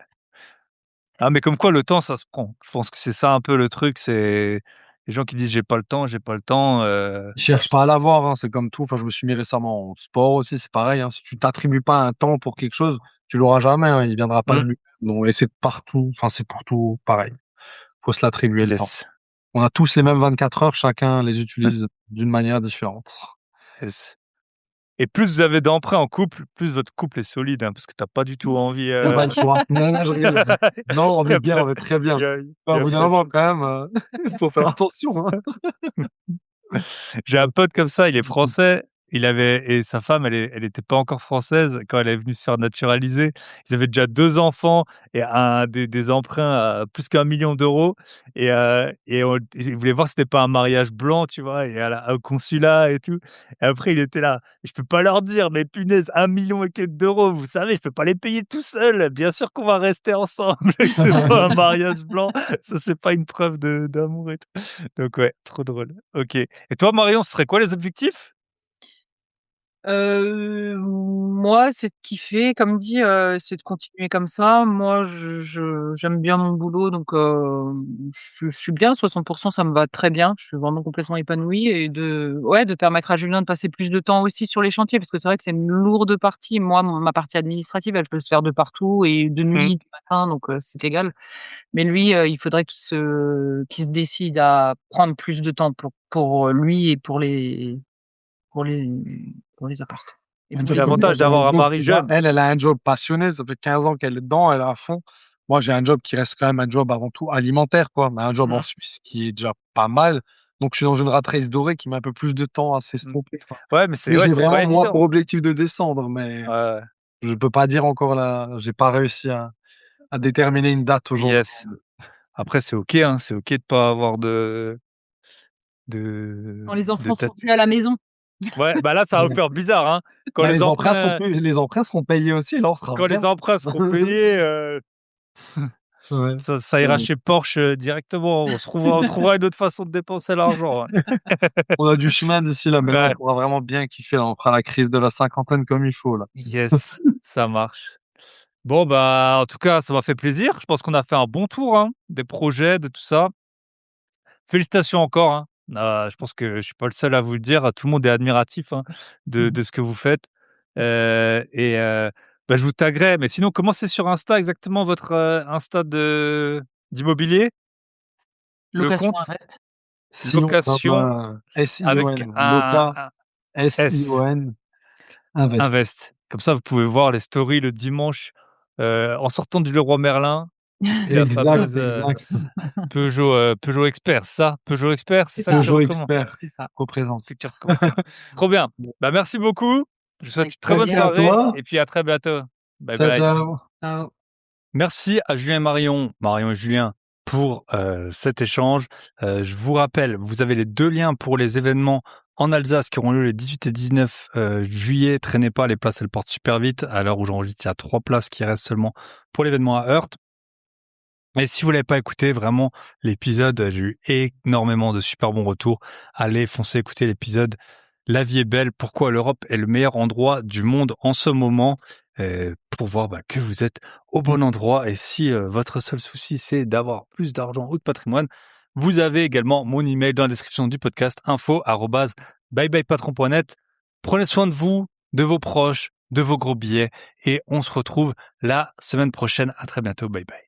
Ah, mais comme quoi le temps, ça se prend. Je pense que c'est ça un peu le truc, c'est les gens qui disent: «J'ai pas le temps, j'ai pas le temps», Je cherche pas à l'avoir, hein, c'est comme tout. Enfin, je me suis mis récemment au sport aussi, c'est pareil, hein. Si tu t'attribues pas un temps pour quelque chose, tu l'auras jamais, hein, il viendra pas de mmh, lui. Donc et c'est partout, enfin, c'est pour tout pareil. Faut se l'attribuer le temps. yes, On a tous les mêmes 24 heures, chacun les utilise d'une manière différente. yes. Et plus vous avez d'emprunts en couple, plus votre couple est solide, hein, parce que tu as pas du tout envie, Il y a pas le choix. Non, non, je rigole. Non, on il y est a bien, pas on est très bien. il Bah, y au a bout d'un pas de moment choix. quand même, faut faire attention, hein. J'ai un pote comme ça, il est français, il avait et sa femme, elle était pas encore française quand elle est venue se faire naturaliser. Ils avaient déjà 2 enfants et un des emprunts à plus qu'1 million d'euros et on il voulait voir si c'était pas un mariage blanc, tu vois? Et au consulat et tout et après il était là: «Je peux pas leur dire, mais punaise, 1 million et quelques d'euros, vous savez, je peux pas les payer tout seul. Bien sûr qu'on va rester ensemble et que c'est pas un mariage blanc, ça c'est pas une preuve de d'amour et tout». Donc ouais, trop drôle. OK. Et toi, Marion, ce serait quoi les objectifs? Moi, c'est de kiffer, comme dit, c'est de continuer comme ça. Moi, j'aime bien mon boulot, donc je suis bien. 60 ça me va très bien. Je suis vraiment complètement épanouie et de permettre à Julien de passer plus de temps aussi sur les chantiers, parce que c'est vrai que c'est une lourde partie. Moi, ma partie administrative, elle peut se faire de partout et de Mmh. nuit, du matin, donc c'est égal. Mais lui, il faudrait qu'il se décide à prendre plus de temps pour lui et pour les pour les apparts et Un pour C'est petit les peu plus l'avantage dans un d'avoir un job mari qui va jeune. elle a un job passionné, ça fait 15 ans qu'elle est dedans, elle est à fond. Moi, j'ai un job qui reste quand même un job avant tout alimentaire, quoi, mais un job en Mmh. Suisse qui est déjà pas mal. Donc je suis dans une rat race dorée qui met un peu plus de temps à Mmh. s'estomper, quoi. Ouais, mais c'est Mais ouais, j'ai c'est pas vraiment, moi, pour évident. objectif de descendre, mais Ouais, ouais. je peux pas dire encore là, j'ai pas réussi à déterminer une date aujourd'hui. Yes. Après, c'est OK, hein, c'est OK de pas avoir quand les de enfants tête. seront plus à la maison. Ouais, bah, là, ça va vous Ouais. faire bizarre, hein. Quand Bah, les emprunts les emprunts seront payés aussi, là, on sera quand les bien. emprunts seront payés, Ouais. ça ira chez Porsche, directement. On trouvera une autre façon de dépenser l'argent, ouais. On a du chemin d'ici là, mais là, on Ouais. pourra vraiment bien kiffer, là. On fera la crise de la cinquantaine comme il faut, là. Yes, ça marche. Bon, bah, en tout cas, ça m'a fait plaisir. Je pense qu'on a fait un bon tour, hein, des projets, de tout ça. Félicitations encore, hein. Je pense que je suis pas le seul à vous le dire. Tout le monde est admiratif, hein, de ce que vous faites. Bah, je vous taguerai. Mais sinon, comment c'est sur Insta exactement votre, Insta d'immobilier? Le Location compte? arrête. Sion comme, Location avec SION, Loca, un S, SION, Invest. Invest. Comme ça, vous pouvez voir les stories le dimanche, en sortant du Leroy Merlin et la Exact, fameuse, exact. Peugeot Expert, c'est ça? Peugeot Expert, c'est C'est ça que ça, tu Peugeot recommandes? Expert c'est ça. C'est représente. que tu recommandes. Trop bien. Bah, merci beaucoup. Je vous souhaite Avec une très bonne Merci à plaisir. soirée toi. et puis à très bientôt. Bye Ciao, bye. ciao. Ciao. Merci à Julien et Marion et Julien pour, cet échange. Je vous rappelle, vous avez les 2 liens pour les événements en Alsace qui auront lieu les 18 et 19, juillet. Traînez pas, les places, elles portent super vite. À l'heure où j'enregistre, il y a 3 places qui restent seulement pour l'événement à Heurt. Et si vous l'avez pas écouté, vraiment, l'épisode, j'ai eu énormément de super bons retours. Allez, foncez écouter l'épisode La vie est belle, pourquoi l'Europe est le meilleur endroit du monde en ce moment, pour voir que vous êtes au bon endroit. Et si votre seul souci, c'est d'avoir plus d'argent ou de patrimoine, vous avez également mon email dans la description du podcast, info@byebyepatron.net. Prenez soin de vous, de vos proches, de vos gros billets, et on se retrouve la semaine prochaine. À très bientôt. Bye bye.